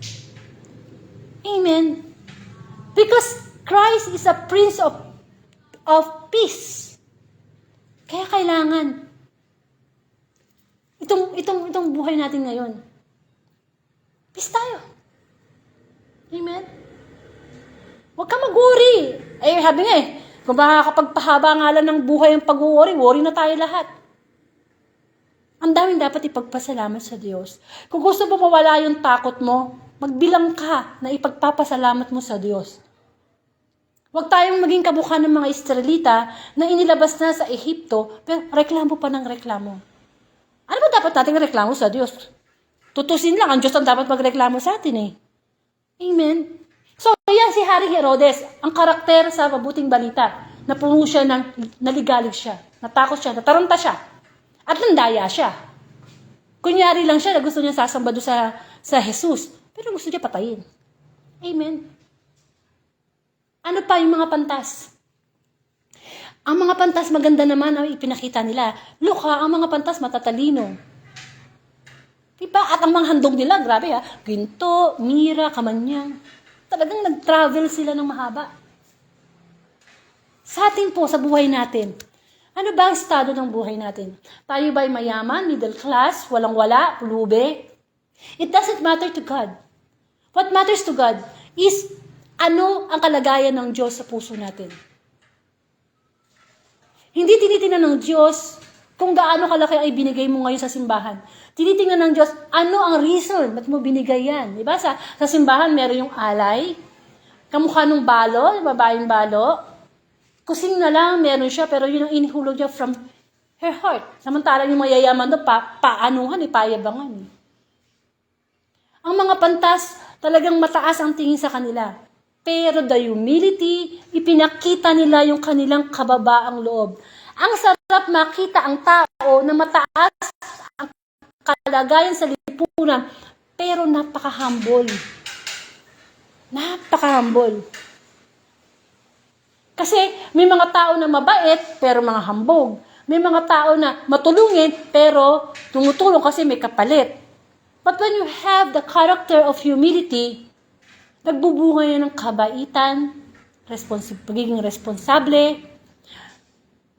Speaker 2: Amen? Because Christ is a Prince of Peace. Kaya kailangan itong buhay natin ngayon. Peace tayo. Amen? Huwag ka mag-worry. Sabi nga kung makakapagpahaba nga lang ng buhay ang pag-worry, worry na tayo lahat. Ang daming dapat ipagpasalamat sa Diyos. Kung gusto mo mawala yung takot mo, magbilang ka na ipagpapasalamat mo sa Diyos. Huwag tayong maging kabukhan ng mga Israelita na inilabas na sa Ehipto, pero reklamo pa ng reklamo. Ano ba dapat nating reklamo sa Diyos? Tutusin lang, ang Diyos ang dapat magreklamo sa atin eh. Amen? So, yan si Haring Herodes, ang karakter sa mabuting balita, na puno siya ng naligalig siya, natakot siya, nataranta siya, at nandaya siya. Kunyari lang siya na gusto niya sasamba doon sa Jesus, pero gusto niya patayin. Amen? Ano pa yung mga pantas? Ang mga pantas maganda naman ang ipinakita nila. Luka, ang mga pantas matatalino. Diba? At ang mga handog nila, grabe ginto, mira, kamanyang. Talagang nag-travel sila ng mahaba. Sa atin po, sa buhay natin, ano ba ang estado ng buhay natin? Tayo ba'y mayaman, middle class, walang-wala, pulube? It doesn't matter to God. What matters to God is ano ang kalagayan ng Diyos sa puso natin. Hindi tinitingnan ng Diyos kung gaano kalaki ay binigay mo ngayon sa simbahan. Tinitingnan ng Diyos, ano ang reason ba't mo binigay yan? Diba? Sa simbahan, meron yung alay, kamukha nung balo, babaeng balo, kusing na lang, meron siya, pero yun ang inihulog niya from her heart. Samantalang yung mayayaman doon, paanuhan, payabangan. Ang mga pantas, talagang mataas ang tingin sa kanila. Pero the humility, ipinakita nila yung kanilang kababaang loob. Ang sarap makita ang tao na mataas ang kalagayan sa lipunan, pero napaka-humble. Napaka-humble. Kasi may mga tao na mabait, pero mga hambog. May mga tao na matulungin, pero tumutulong kasi may kapalit. But when you have the character of humility, nagbubunga yan ng kabaitan, pagiging responsable,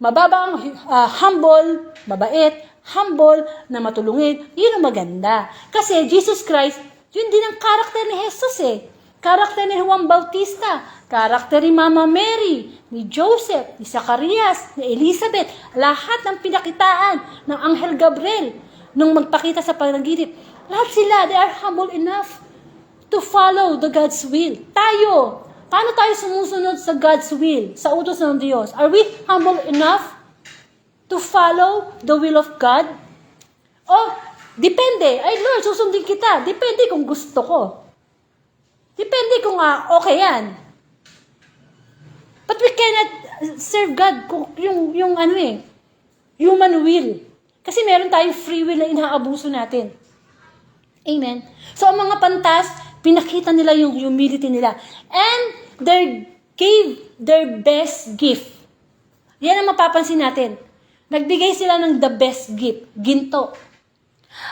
Speaker 2: mababang humble, mabait, humble, na matulungin, yun ang maganda. Kasi Jesus Christ, yun din ang karakter ni Jesus eh. Karakter ni Juan Bautista, karakter ni Mama Mary, ni Joseph, ni Zacarias, ni Elizabeth, lahat ng pinakitaan ng Anghel Gabriel nung magpakita sa panaginip. Lahat sila, they are humble enough to follow the God's will. Tayo, paano tayo sumusunod sa God's will, sa utos ng Diyos? Are we humble enough to follow the will of God? O, depende. Ay Lord, susundin kita. Depende kung gusto ko. Depende kung okay yan. But we cannot serve God kung yung human will. Kasi meron tayong free will na inaabuso natin. Amen. So, ang mga pantas, pinakita nila yung humility nila. And they gave their best gift. Yan ang mapapansin natin. Nagbigay sila ng the best gift. Ginto.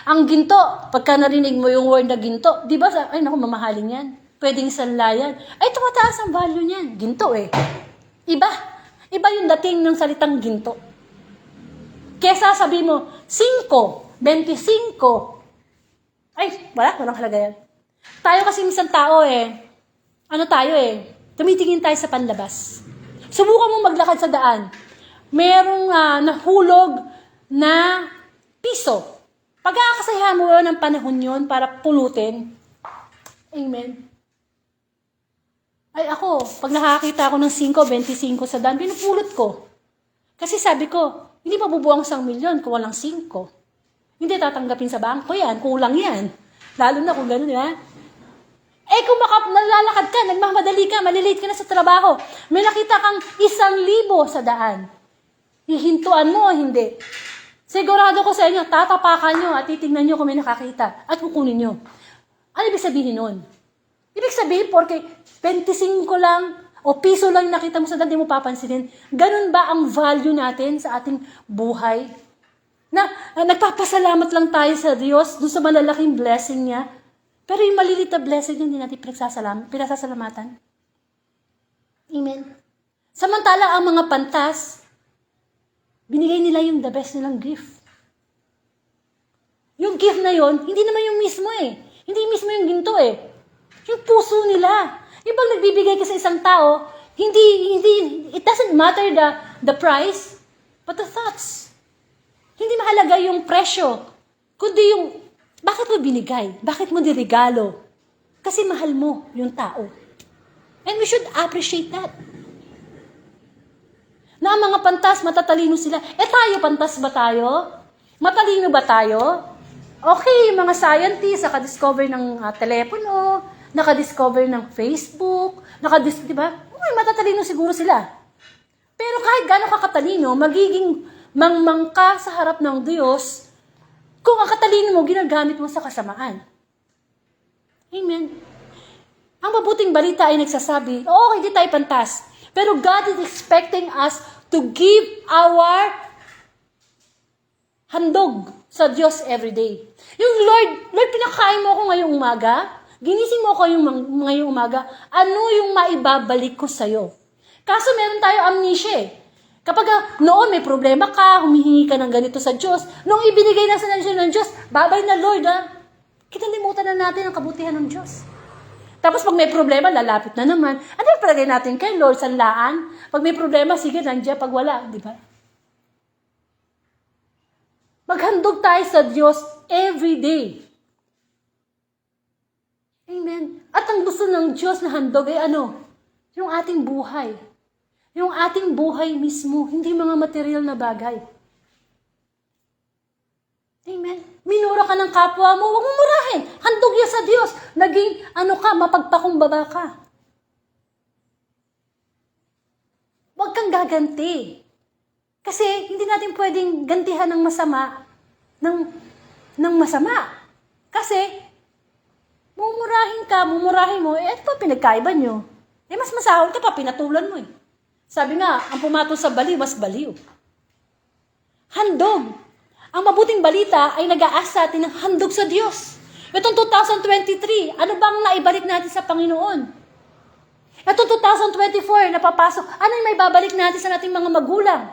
Speaker 2: Ang ginto, pagka narinig mo yung word na ginto, di ba, ay naku, mamahalin yan. Pwedeng sanlayan. Ay, tumataas ang value niyan. Ginto eh. Iba. Iba yung dating ng salitang ginto. Kesa sabi mo, 5, 25. Ay, walang halaga yan. Tayo kasi minsan tao tumitingin tayo sa panlabas. Subukan mo maglakad sa daan. Merong nahulog na piso. Pag-aakasayahan mo ng panahon yun para pulutin. Amen. Ay ako, pag nakakita ako ng 5, 25 sa daan, pinupulot ko. Kasi sabi ko, hindi mabubuang 1 milyon kung walang 5. Hindi tatanggapin sa bangko yan, kulang yan. Lalo na kung gano'n, di ba? Eh kung nalalakad ka, nagmamadali ka, malilate ka na sa trabaho, may nakita kang 1,000 sa daan. Hihintuan mo o hindi? Sigurado ko sa inyo, tatapakan nyo at titignan nyo kung may nakakita at kukunin nyo. Ano ibig sabihin nun? Ibig sabihin, porque 25 lang o piso lang nakita mo sa daan, di mo papansinin. Ganun ba ang value natin sa ating buhay? Na nagpapasalamat lang tayo sa Diyos doon sa malalaking blessing niya. Pero yung maliliit na blessing hindi natin pinasasalamatan. Amen. Samantala, ang mga pantas, binigay nila yung the best nilang gift. Yung gift na yon, hindi naman yung mismo eh. Hindi mismo yung ginto eh. Yung puso nila. Yung pag nagbibigay ka sa isang tao, it doesn't matter the price, but the thoughts. Hindi mahalaga yung presyo, kundi yung, bakit mo binigay? Bakit mo niregalo? Kasi mahal mo yung tao. And we should appreciate that. Na ang mga pantas, matatalino sila. Tayo, pantas ba tayo? Matalino ba tayo? Okay, mga scientists, nakadiscover ng telepono, nakadiscover ng Facebook, di ba? Uy, matatalino siguro sila. Pero kahit gano'n ka katalino, magiging mangmang ka sa harap ng Diyos kung ang katalino mo, ginagamit mo sa kasamaan. Amen. Ang mabuting balita ay nagsasabi, hindi tayo pantas. Pero God is expecting us to give our handog sa Diyos every day. Yung Lord, pinakain mo ako ngayong umaga, ginising mo ako ngayong umaga, ano yung maibabalik ko sa'yo? Kaso meron tayo amnesia eh. Kapag noon may problema ka, humihingi ka ng ganito sa Diyos, nung ibinigay na sa ng Diyos, babay na Lord kinalimutan na natin ang kabutihan ng Diyos. Tapos pag may problema, lalapit na naman. Ano yung palagay natin kay Lord, sanlaan? Pag may problema, sige, nandiyan. Pag wala, di ba? Maghandog tayo sa Diyos every day. Amen. At ang gusto ng Diyos na handog ay ano? Yung ating buhay. Yung ating buhay mismo, hindi mga material na bagay. Amen. Minura ka ng kapwa mo, huwag mo murahin. Handog yan sa Diyos. Naging, mapagpakumbaba ka. Huwag kang gaganti. Kasi hindi natin pwedeng gantihan ng masama ng masama. Kasi, mumurahin mo, ito pa pinagkaiba nyo. Mas masahol ka pa, pinatulan mo eh. Sabi nga, ang pumatol sa baliw, mas baliw. Handog. Ang mabuting balita ay nag-aas sa atin ng handog sa Diyos. Itong 2023, ano bang naibalik natin sa Panginoon? Itong 2024, napapasok, ano yung may babalik natin sa ating mga magulang?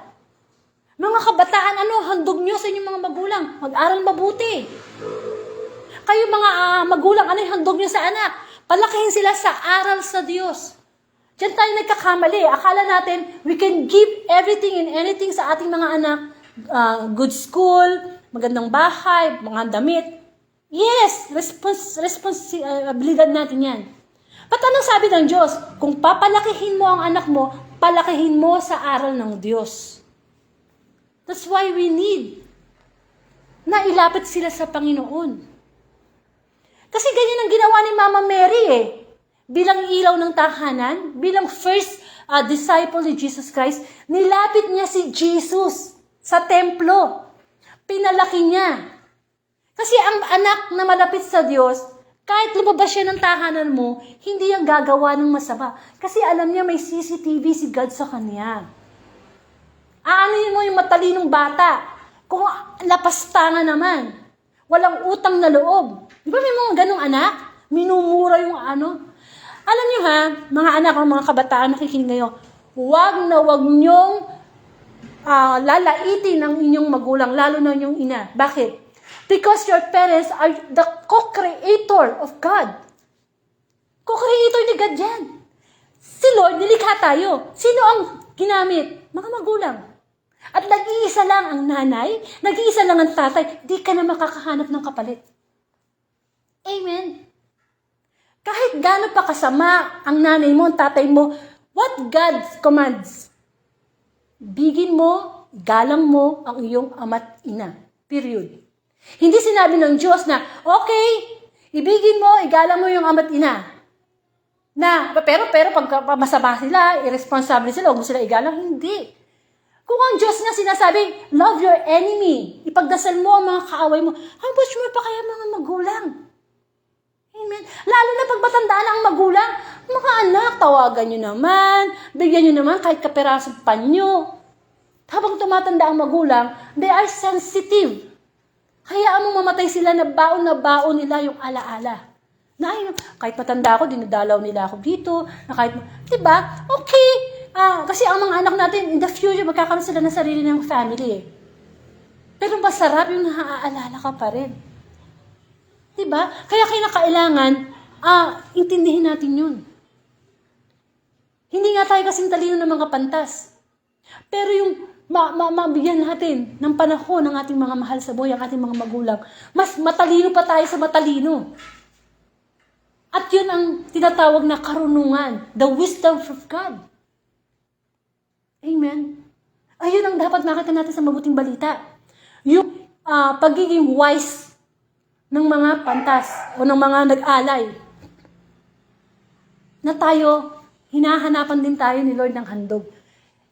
Speaker 2: Mga kabataan, handog nyo sa inyong mga magulang? Mag-aral mabuti. Kayo mga magulang, ano yung handog nyo sa anak? Palakihin sila sa aral sa Diyos. Diyan tayo nagkakamali. Akala natin, we can give everything and anything sa ating mga anak. Good school, magandang bahay, mga damit. Yes, responsibilidad natin yan. But anong sabi ng Diyos? Kung papalakihin mo ang anak mo, palakihin mo sa aral ng Diyos. That's why we need na ilapit sila sa Panginoon. Kasi ganyan ang ginawa ni Mama Mary eh. Bilang ilaw ng tahanan, bilang first disciple ni Jesus Christ, nilapit niya si Jesus sa templo. Pinalaki niya. Kasi ang anak na malapit sa Diyos, kahit lumabas siya ng tahanan mo, hindi yang gagawa ng masama. Kasi alam niya may CCTV si God sa kanya. Aanuhin mo yung matalinong bata. Kung lapastangan naman, walang utang na loob. Di ba may mga ganong anak? Minumura yung Alam niyo mga anak o mga kabataan nakikinig ngayon, huwag niyong lalaitin ang inyong magulang, lalo na inyong ina. Bakit? Because your parents are the co-creator of God. Co-creator ni God yan. Si Lord, nilikha tayo. Sino ang ginamit? Mga magulang. At nag-iisa lang ang nanay, nag-iisa lang ang tatay, di ka na makakahanap ng kapalit. Amen. Kahit gaano pa kasama ang nanay mo, ang tatay mo, what God commands? Bigin mo, galang mo ang iyong ama't ina. Period. Hindi sinabi ng Diyos na, okay, ibigin mo, igalang mo yung ama't ina. Pero pag masama sila, irresponsible sila, huwag mo sila igalang, hindi. Kung ang Diyos nga sinasabi, love your enemy, ipagdasal mo ang mga kaaway mo, how much more pa kaya mga magulang? Amen. Lalo na pag matandaan ang magulang, mga anak, tawagan nyo naman, bigyan nyo naman kahit kaperaso pa nyo. Habang tumatanda ang magulang, they are sensitive. Hayaan mo mamatay sila na baon nila yung alaala. Na kahit matanda ako, dinadalaw nila ako dito, na kahit, diba? Okay. Kasi ang mga anak natin, in the future, magkakaroon sila ng sarili ng family eh. Pero masarap yung naaalala ka pa rin. Diba? Kaya kailangan, intindihin natin yun. Hindi nga tayo kasing talino ng mga pantas. Pero yung mabigyan natin ng panahon ng ating mga mahal sa buhay, ang ating mga magulang, mas matalino pa tayo sa matalino. At yun ang tinatawag na karunungan, the wisdom of God. Amen. Ayun ang dapat makita natin sa mabuting balita. Yung pagiging wise ng mga pantas o ng mga nag-alay. Na tayo, hinahanapan din tayo ni Lord ng handog.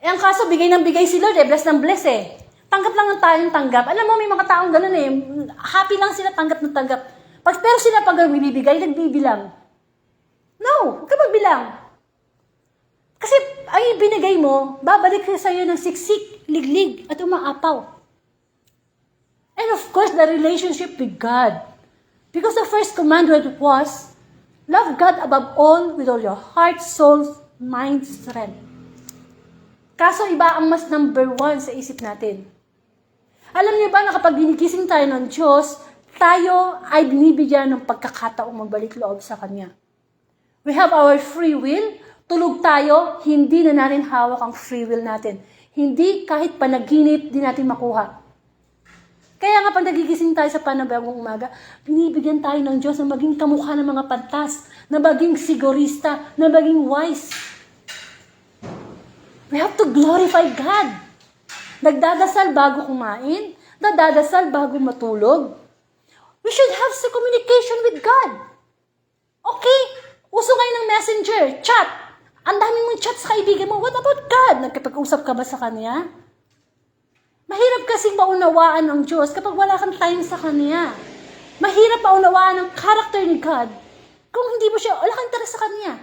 Speaker 2: Ang kaso, bigay ng bigay si Lord, bless ng bless eh. Tanggap lang ng tayong tanggap. Alam mo, may mga taong ganun eh. Happy lang sila tanggap ng tanggap. Pero sila pag bibigay, nagbibilang. No, huwag ka magbilang. Kasi ay binigay mo, babalik sa iyo ng siksik, liglig, at umaapaw. And of course, the relationship with God. Because the first commandment was, love God above all with all your heart, soul, mind, strength. Kaso iba ang mas number one sa isip natin. Alam niyo ba na kapag ginigising tayo ng Diyos, tayo ay binibigyan ng pagkakataong magbalik loob sa Kanya. We have our free will. Tulog tayo, hindi na natin hawak ang free will natin. Hindi kahit panaginip, di natin makuha. Kaya nga pag nagigising tayo sa panabagong umaga, binibigyan tayo ng Diyos na maging kamukha ng mga pantas, na maging sigurista, na maging wise. We have to glorify God. Nagdadasal bago kumain, nagdadasal bago matulog. We should have some communication with God. Okay? Uso ngayon ng messenger, chat. Ang daming mong chat sa kaibigan mo. What about God? Nagkipag-usap ka ba sa Kanya? Mahirap kasing maunawaan ng Diyos kapag wala kang time sa Kanya. Mahirap maunawaan ang character ni God kung hindi mo siya, wala kang interes sa Kanya.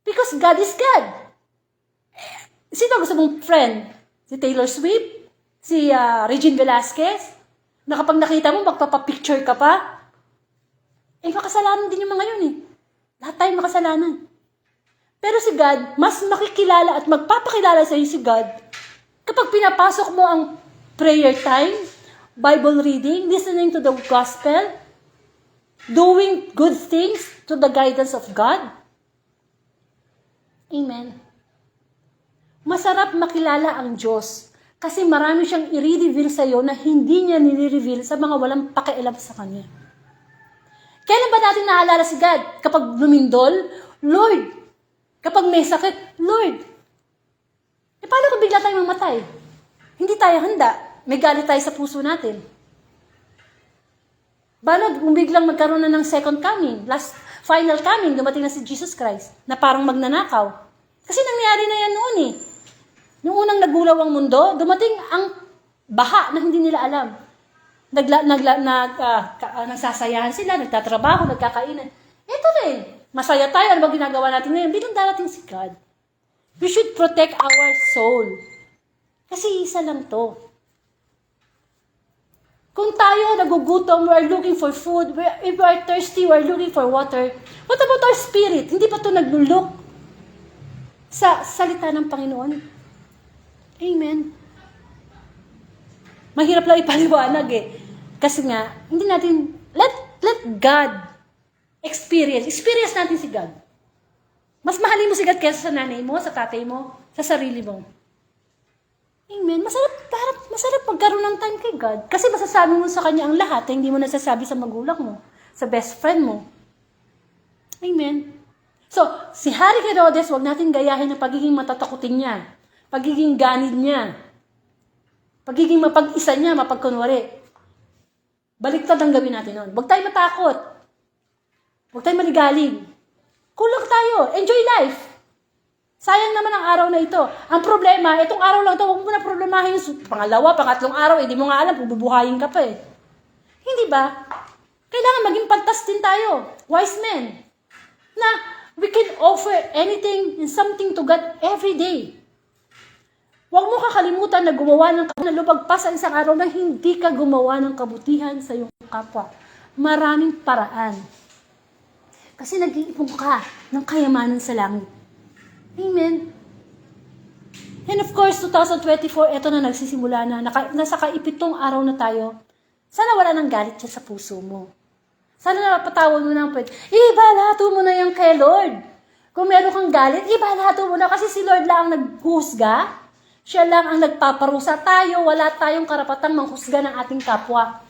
Speaker 2: Because God is God. Sino gusto mong friend? Si Taylor Swift? Si Regine Velasquez? Na kapag nakita mo, magpapapicture ka pa? Eh, makasalanan din yung mga yun eh. Lahat tayo makasalanan. Pero si God, mas makikilala at magpapakilala sa iyo si God kapag pinapasok mo ang prayer time, Bible reading, listening to the gospel, doing good things to the guidance of God. Amen. Masarap makilala ang Diyos kasi marami siyang i-reveal sa iyo na hindi niya nire-reveal sa mga walang pakialam sa Kanya. Kailan ba natin naalala si God? Kapag lumindol? Lord. Kapag may sakit? Lord. E paano kung bigla tayong mamatay? Hindi tayo handa. May galit tayo sa puso natin. Paano kung biglang magkaroon na ng second coming? Final coming, dumating na si Jesus Christ na parang magnanakaw. Kasi nangyari na yan noon eh. Noong unang nagulaw ang mundo, dumating ang baha na hindi nila alam. Nagsasayahan sila, nagtatrabaho, nagkakainan. Ito rin. Masaya tayo. Ano ba ginagawa natin ngayon? Bilang darating si God. We should protect our soul. Kasi isa lang to. Kung tayo nagugutom, we are looking for food. If we are thirsty, we are looking for water. What about our spirit? Hindi pa to naglulok sa salita ng Panginoon? Amen. Mahirap lang ipaliwanag eh. Kasi nga, hindi natin, let God experience. Experience natin si God. Mas mahalin mo si God kaysa sa nanay mo, sa tatay mo, sa sarili mo. Amen. Masarap magkaroon ng time kay God. Kasi masasabi mo sa Kanya ang lahat na hindi mo nasasabi sa magulang mo, sa best friend mo. Amen. So, si Hari Herodes, wag natin gayahin ang pagiging matatakutin niya. Pagiging ganid niya. Pagiging mapag-isa niya, mapagkunwari. Baliktad ang gawin natin nun. Huwag tayo matakot. Huwag tayo maligalig. Kulang tayo. Enjoy life. Sayang naman ang araw na ito. Ang problema, itong araw lang ito, huwag mo na problemahin yung pangalawa, pangatlong araw, hindi mo nga alam kung bubuhayin ka pa eh. Hindi ba? Kailangan maging pantas din tayo. Wise men. Na we can offer anything and something to God every day. Huwag mo kakalimutan na gumawa ng lumagpas ang isang araw na hindi ka gumawa ng kabutihan sa iyong kapwa. Maraming paraan. Kasi nag-iipon ka ng kayamanan sa langit. Amen. And of course, 2024, eto na nagsisimula na. Nasa kaipitong araw na tayo. Sana wala nang galit siya sa puso mo. Sana napatawad mo ng pwede. Ibalato mo na yan kay Lord. Kung meron kang galit, ibalato mo na kasi si Lord lang ang naghusga. Siya lang ang nagpaparusa. Tayo, wala tayong karapatang manghusga ng ating kapwa.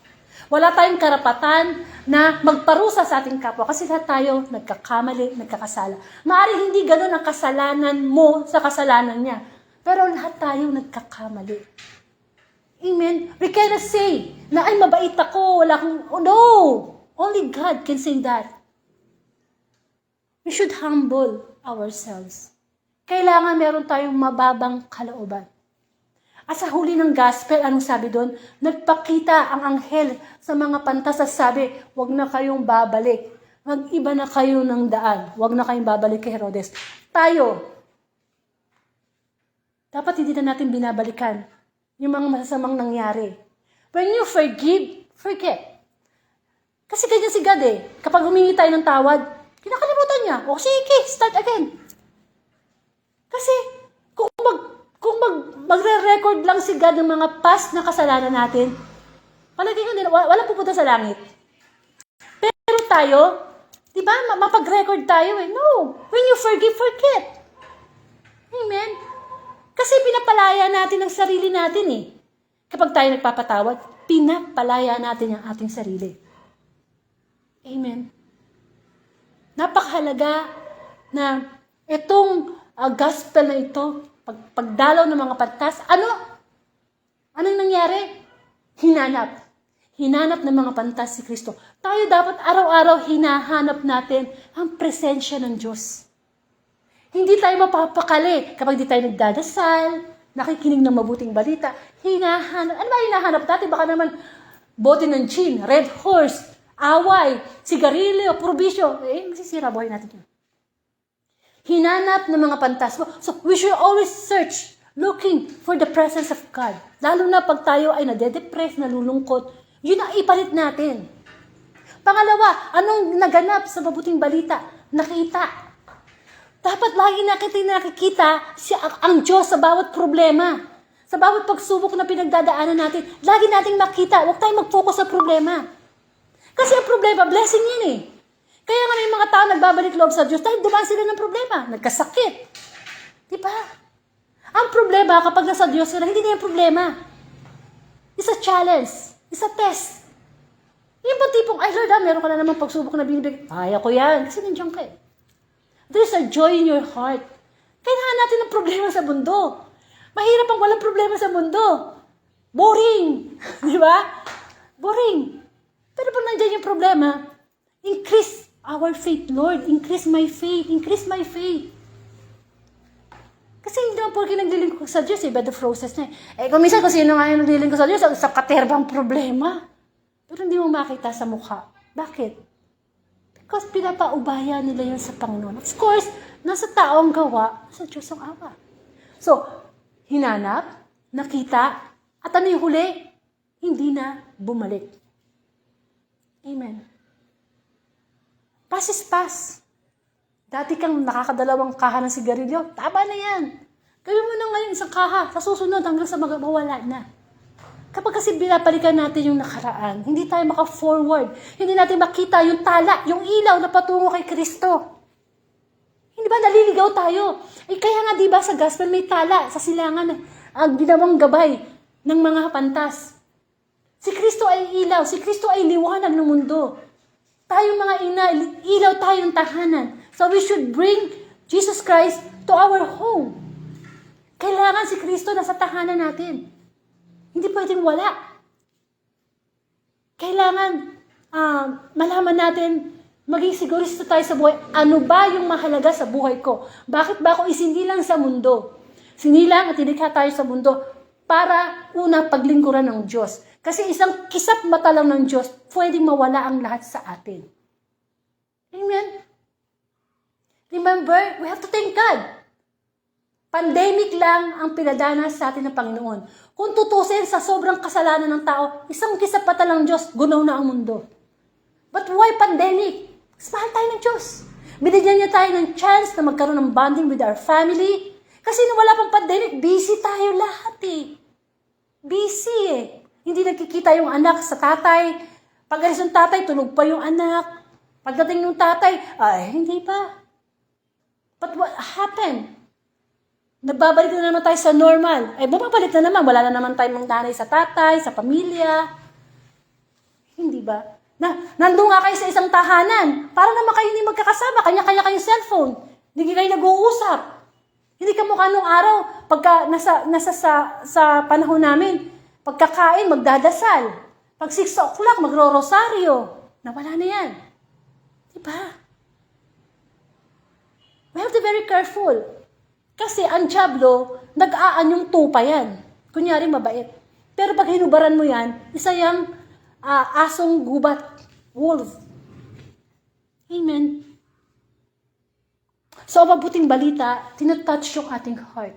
Speaker 2: Wala tayong karapatan na magparusa sa ating kapwa kasi lahat tayo nagkakamali, nagkakasala. Maaari hindi ganun ang kasalanan mo sa kasalanan niya. Pero lahat tayo nagkakamali. Amen? We cannot say na, ay, mabait ako, wala kang, oh no! Only God can say that. We should humble ourselves. Kailangan meron tayong mababang kalooban. At sa huli ng gospel, anong sabi doon? Nagpakita ang anghel sa mga pantas at sabi, huwag na kayong babalik. Mag-iba na kayo ng daan. Huwag na kayong babalik kay Herodes. Tayo, dapat hindi na natin binabalikan yung mga masasamang nangyari. When you forgive, forget. Kasi ganyan si God eh. Kapag humingi tayo ng tawad, kinakalimutan niya. O sige, start again. Kasi, magre-record lang si God ng mga past na kasalanan natin, palagi ko din, wala pupunta sa langit. Pero tayo, di ba, mapag-record tayo eh. No, when you forgive, forget. Amen? Kasi pinapalaya natin ang sarili natin eh. Kapag tayo nagpapatawad, pinapalaya natin ang ating sarili. Amen? Napakahalaga na itong gospel na ito, pagdalaw ng mga pantas, anong nangyari? Hinanap ng mga pantas si Kristo. Tayo dapat araw-araw hinahanap natin ang presensya ng Diyos. Hindi tayo mapapakali kapag di tayo nagdadasal, nakikinig ng mabuting balita. Hinahanap. Ano ba hinahanap natin? Baka naman bote ng gin, red horse, away, sigarilyo, probisyo. Masisira buhay natin yun. Hinanap ng mga pantas. So, we should always search, looking for the presence of God. Lalo na pag tayo ay nade-depress, nalulungkot, yun ang ipalit natin. Pangalawa, anong naganap sa mabuting balita? Nakita. Dapat lagi nakikita ang Diyos sa bawat problema. Sa bawat pagsubok na pinagdadaanan natin, lagi nating makita. Huwag tayong mag-focus sa problema. Kasi ang problema, blessing yan eh. Kaya nga may mga tao nagbabalik loob sa Diyos dahil dumaan sila ng problema. Nagkasakit. Diba? Ang problema kapag nasa Diyos sila, hindi na yung problema. It's a challenge. It's a test. Yung ba tipong, ay Lord, meron ka na naman pagsubok na binibigay. Kaya ko yan. Kasi nandiyan ka eh. There's a joy in your heart. Kailangan natin ng problema sa mundo. Mahirap ang walang problema sa mundo. Boring. Di ba? Boring. Pero pag nandiyan yung problema, increase our faith, Lord. Increase my faith. Increase my faith. Kasi hindi naman porke naglilingkod sa Diyos, iba the process na eh. Kung minsan kung sino nga yung naglilingkod sa Diyos, sa katerbang problema. Pero hindi mo makita sa mukha. Bakit? Because pinapaubaya nila yun sa Panginoon. Of course, nasa tao ang gawa, sa Diyos ang awa. So, hinanap, nakita, at ano yung huli? Hindi na bumalik. Amen. Pass is pass. Dati kang nakakadalawang kaha ng sigarilyo, tama na yan. Gawin mo na ngayon isang kaha, sa susunod hanggang sa mawala na. Kapag kasi binabalikan natin yung nakaraan, hindi tayo maka-forward. Hindi natin makita yung tala, yung ilaw na patungo kay Kristo. Hindi ba naliligaw tayo? Kaya nga di ba sa gospel may tala sa silangan ang ginawang gabay ng mga pantas. Si Kristo ay ilaw, si Kristo ay liwanag ng mundo. Tayong mga ina, ilaw tayong tahanan. So we should bring Jesus Christ to our home. Kailangan si Kristo nasa tahanan natin. Hindi pwedeng wala. Kailangan malaman natin, maging sigurista tayo sa buhay. Ano ba yung mahalaga sa buhay ko? Bakit ba ako isinilang sa mundo? Sinilang at inikha tayo sa mundo para una paglingkuran ng Diyos. Kasi isang kisap mata lang ng Diyos, pwedeng mawala ang lahat sa atin. Amen? Remember, we have to thank God. Pandemic lang ang pinadanas sa atin ng Panginoon. Kung tutusin sa sobrang kasalanan ng tao, isang kisap mata lang Diyos, gunaw na ang mundo. But why pandemic? Mas mahal tayo ng Diyos. Binigyan niya tayo ng chance na magkaroon ng bonding with our family. Kasi nung wala pang pandemic, busy tayo lahat eh. Busy eh. Hindi nagkikita yung anak sa tatay. Pag alis ng tatay, tulog pa yung anak. Pagdating ng tatay, ay, hindi pa. But what happened? Nagbabalik na naman tayo sa normal. Bumabalik na naman. Wala na naman tayong nanay sa tatay, sa pamilya. Hindi ba? Nandun nga kayo sa isang tahanan. Para naman kayo hindi magkakasama. Kanya-kanya kayong cellphone. Hindi kayo nag-uusap. Hindi ka mukha nung araw. Pagka nasa sa panahon namin, pagkakain, magdadasal. Pag 6 o'clock, magro-rosaryo. Nawala na yan. Diba? We have to be very careful. Kasi ang Diablo, nag-aanyong tupa yan. Kunyari, mabait. Pero pag hinubaran mo yan, isa yung asong gubat, wolf. Amen. So, mabuting balita, tinatouch yung ating heart.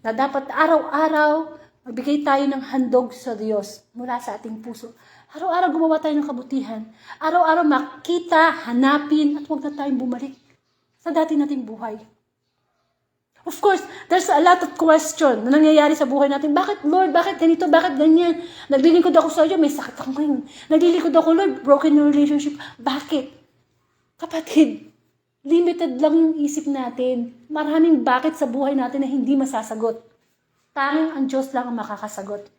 Speaker 2: Na dapat araw-araw, magbigay tayo ng handog sa Diyos mula sa ating puso. Araw-araw gumawa tayo ng kabutihan. Araw-araw makita, hanapin, at huwag na tayong bumalik sa dati nating buhay. Of course, there's a lot of question na nangyayari sa buhay natin. Bakit, Lord? Bakit ganito? Bakit ganyan? Naglilingkod ako sa iyo, may sakit ako ngayon. Naglilingkod ako, Lord, broken yung relationship. Bakit? Kapatid, limited lang yung isip natin. Maraming bakit sa buhay natin na hindi masasagot. Tanging ang Diyos lang ang makakasagot.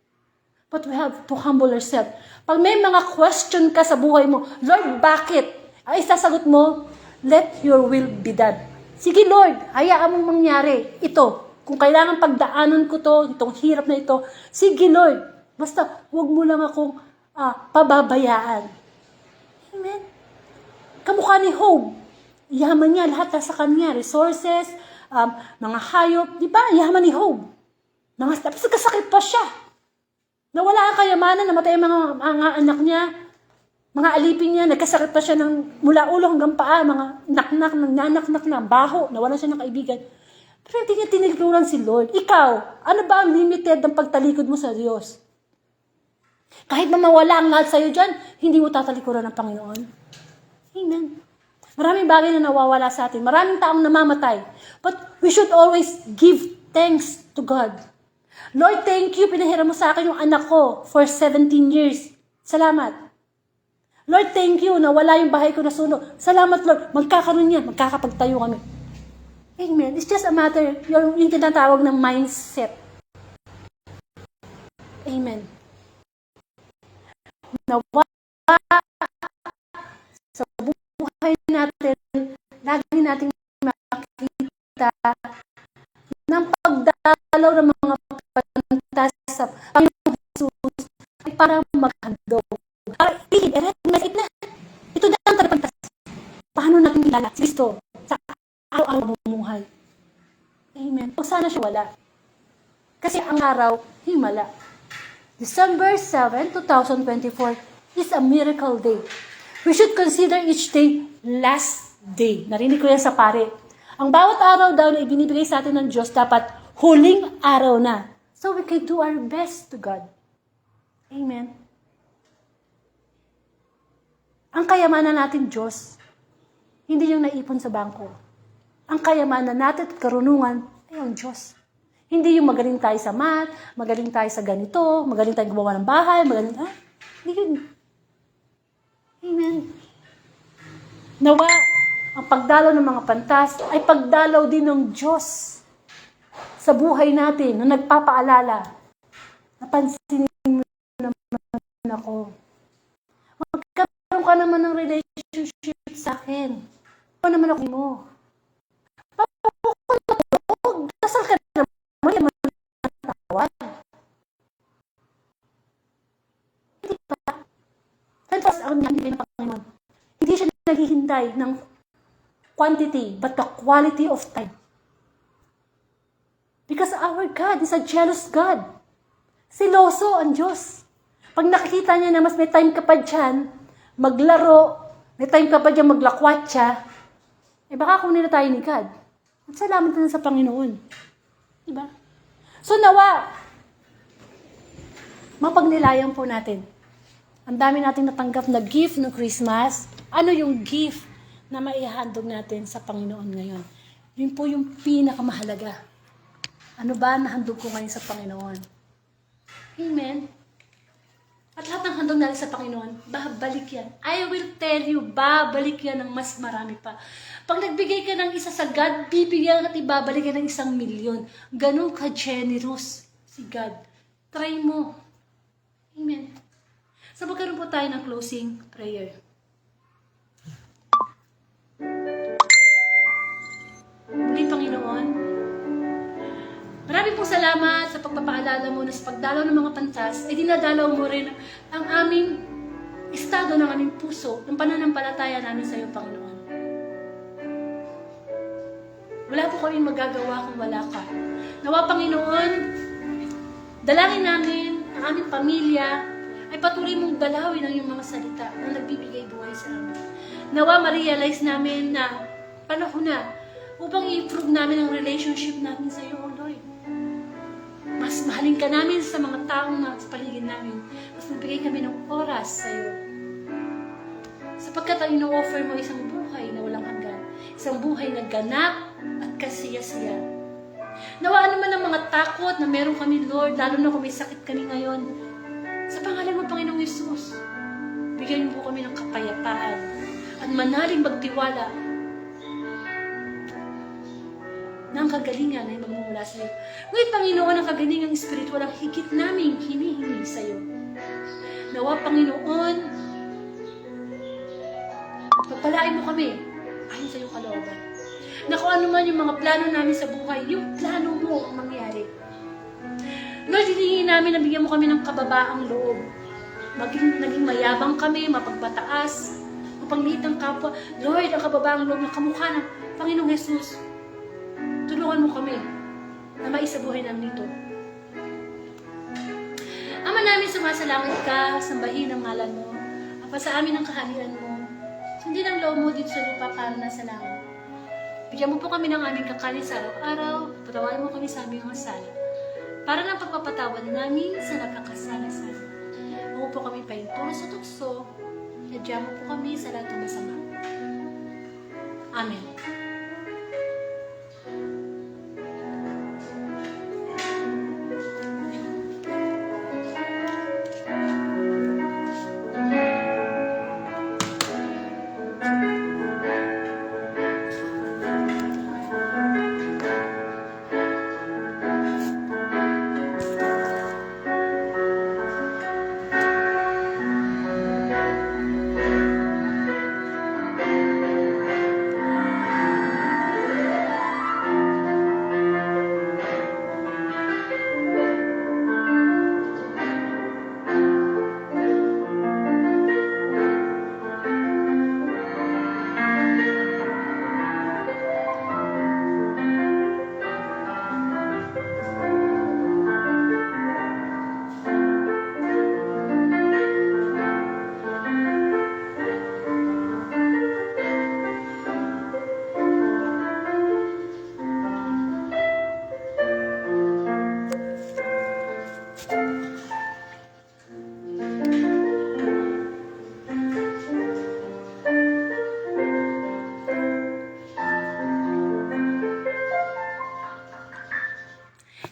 Speaker 2: But we have to humble ourselves. Pag may mga question ka sa buhay mo, Lord, bakit? Ay sasagot mo, let your will be done. Sige Lord, hayaan mong mangyari. Ito, kung kailangan pagdaanan ko to, itong hirap na ito, sige Lord, basta huwag mo lang akong pababayaan. Amen. Kamukha ni Job. Yaman niya, lahat nasa kanya, resources, mga hayop, di ba? Yaman ni Job. Tapos nagkasakit pa siya. Nawala ang kayamanan, namatay ang mga anak niya, mga alipin niya, nagkasakit pa siya ng mula ulo hanggang paa, mga nanaknak na, baho, nawala siya ng kaibigan. Pero hindi niya tinignuran si Lord. Ikaw, ano ba ang limited ng pagtalikod mo sa Diyos? Kahit na mawala ang lahat sa'yo dyan, hindi mo tatalikuran ng Panginoon. Amen. Maraming bagay na nawawala sa atin. Maraming taong namamatay. But we should always give thanks to God. Lord, thank you. Pinahiram mo sa akin yung anak ko for 17 years. Salamat. Lord, thank you na wala yung bahay ko na sunog. Salamat, Lord. Magkakaroon yan. Magkakapagtayo kami. Amen. It's just a matter, yung tinatawag ng mindset. Amen. Nawa sa buhay natin, lagi nating makikita ng pagdalaw ng mga pantas sa Panginoon Jesus ay para maghandog. Masakit na. Ito na ang talapantas. Paano natin kilala si Kristo sa araw-araw bumuhay? Amen. O sana siya wala. Kasi ang araw, himala. December 7, 2024 is a miracle day. We should consider each day last day. Narinig ko yan sa pare. Ang bawat araw daw na ibinibigay sa atin ng Diyos, dapat huling araw na. So we can do our best to God. Amen. Ang kayamanan natin, Diyos, hindi yung naipon sa bangko. Ang kayamanan natin at karunungan ay ang Diyos. Hindi yung magaling tayo sa math, magaling tayo sa ganito, magaling tayo gumawa ng bahay, magaling tayo. Hindi yun. Amen. Nawa, ang pagdalaw ng mga pantas ay pagdalaw din ng Diyos sa buhay natin na nagpapaalala. Napansinin mo naman ako. Magkaroon ka naman ng relationship sa akin. Ano naman ako mo? Dasal ka naman yung matawad. Hindi ba? Pantas ang nangyay ng Panginoon. Hindi siya naghihintay ng quantity, but the quality of time. Because our God is a jealous God. Siloso ang Diyos. Pag nakikita niya na mas may time ka pa dyan, maglaro, may time ka pa dyan maglakwatsa, baka kunin na tayo ni God. At salamat na sa Panginoon. Diba? So nawa, mapagnilayan po natin. Ang dami nating natanggap na gift ng Christmas. Ano yung gift na maihandog natin sa Panginoon ngayon? Yun po yung pinakamahalaga. Ano ba nahandog ko ngayon sa Panginoon? Amen. At lahat ng handog natin sa Panginoon, babalik yan. I will tell you, babalik yan ng mas marami pa. Pag nagbigay ka ng isa sa God, bibigyan at ibabalik ka ng 1,000,000. Ganun ka-generous si God. Try mo. Amen. So magkaroon po tayo ng closing prayer. Muli, Panginoon, marami pong salamat sa pagpapaalala mo na sa pagdalaw ng mga pantas, ay dinadalaw mo rin ang aming estado ng aming puso, ng pananampalataya namin sa iyo, Panginoon. Wala po kaming magagawa kung wala ka. Nawa, Panginoon, dalangin namin ang aming pamilya ay patuloy mong dalawin ang iyong mga salita na nagbibigay buhay sa amin. Nawa, ma-realize namin na panahon na upang i-improve namin ang relationship namin sa iyo, O Lord. Mas mahalin ka namin sa mga taong sa paligid namin. Mas magbigay kami ng oras sa iyo. Sapagkat ang ino-offer mo isang buhay na walang hanggan. Isang buhay na ganap at kasiyasiya. Nawa naman ang mga takot na meron kami, Lord, lalo na kung may sakit kami ngayon. Sa pangalan mo, Panginoong Yesus, bigyan mo po kami ng kapayapaan at manaling magtiwala na ang kagalingan ay magmumula sa iyo. Ngunit, Panginoon, ang kagalingang espiritual ang higit naming hinihingi sa iyo. Nawa, Panginoon, pagpalain mo kami ayon sa iyong kalooban. Na kung ano man yung mga plano namin sa buhay, yung plano mo ang mangyari. Lord, hinihingi namin na bigyan mo kami ng kababaang loob. Naging mayabang kami, mapagpataas, mapagliit ng kapwa. Lord, ang kababaang loob ng kamukha ng Panginoong Jesus. Tulungan mo kami na maisabuhay namin ito. Ama namin, sumasalangit ka, sambahin ang ngalan mo. Apa sa amin ang kaharian mo. Sundin ang loob mo dito sa lupa para nasa langit. Bigyan mo po kami ng aming kakanin sa araw-araw. Patawarin mo kami sa aming mga sala. Para ng pagpapatawad namin sa nagkakasala sa amin. Huwag po kami pahinturo sa tukso. Nadya mo po kami sa lahat ng masama. Amen.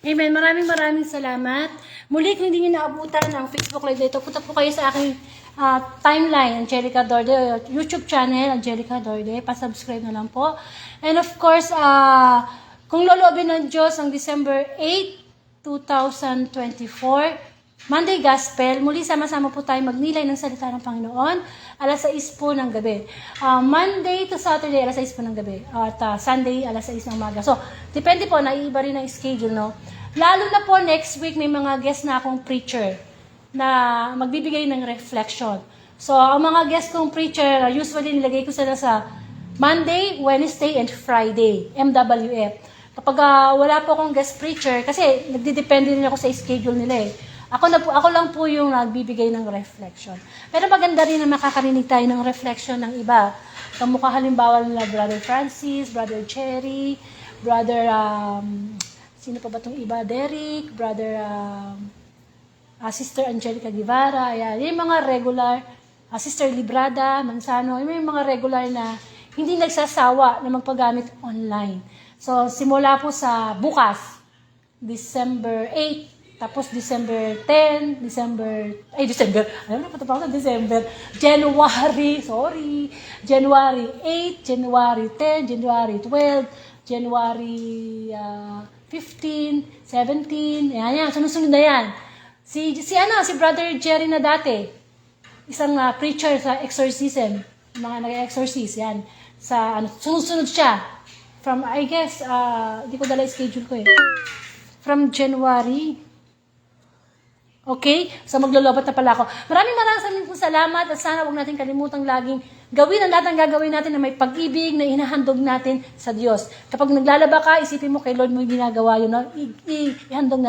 Speaker 2: Amen. Maraming salamat. Muli, kung hindi nyo naabutan ang Facebook Live dito, punta po kayo sa aking timeline, Angelica Dorde, YouTube channel, Angelica Dorde. Pa-subscribe na lang po. And of course, kung loloobin ng Diyos ang December 8, 2024, Monday Gospel, muli sama-sama po tayo magnilay ng salita ng Panginoon, alas 6 po ng gabi. Monday to Saturday, alas 6 po ng gabi. At Sunday, alas 6 ng umaga. So, depende po, naiiba rin ang schedule, no? Lalo na po, next week, may mga guest na akong preacher na magbibigay ng reflection. So, ang mga guest kong preacher, usually nilagay ko sila sa Monday, Wednesday, and Friday, MWF. Kapag wala po akong guest preacher, kasi nagdidepende rin ako sa schedule nila eh. Ako lang po yung nagbibigay ng reflection. Pero maganda rin na makakarinig tayo ng reflection ng iba. Kamukha halimbawa nila Brother Francis, Brother Cherry, Brother, sino pa ba itong iba? Derek, Brother, Sister Angelica Guevara, ayan. Yung mga regular, Sister Librada, Mansano, yung mga regular na hindi nagsasawa na magpagamit online. So, simula po sa bukas, December 8, tapos December 10, January 8, January 10, January 12, January 15, 17, yan, sunod-sunod na yan. Si Brother Jerry na dati, isang preacher sa exorcism, mga nag-exorcise, yan. Sunod-sunod siya. From, I guess, di ko dala schedule ko eh. From January. Okay? So, maglolobat na pala ako. Maraming salamat at sana huwag natin kalimutang laging gawin ang lahat ng gagawin natin na may pag-ibig na inahandog natin sa Diyos. Kapag naglalaba ka, isipin mo kay Lord mo yung ginagawa yun. No? Ihandog na.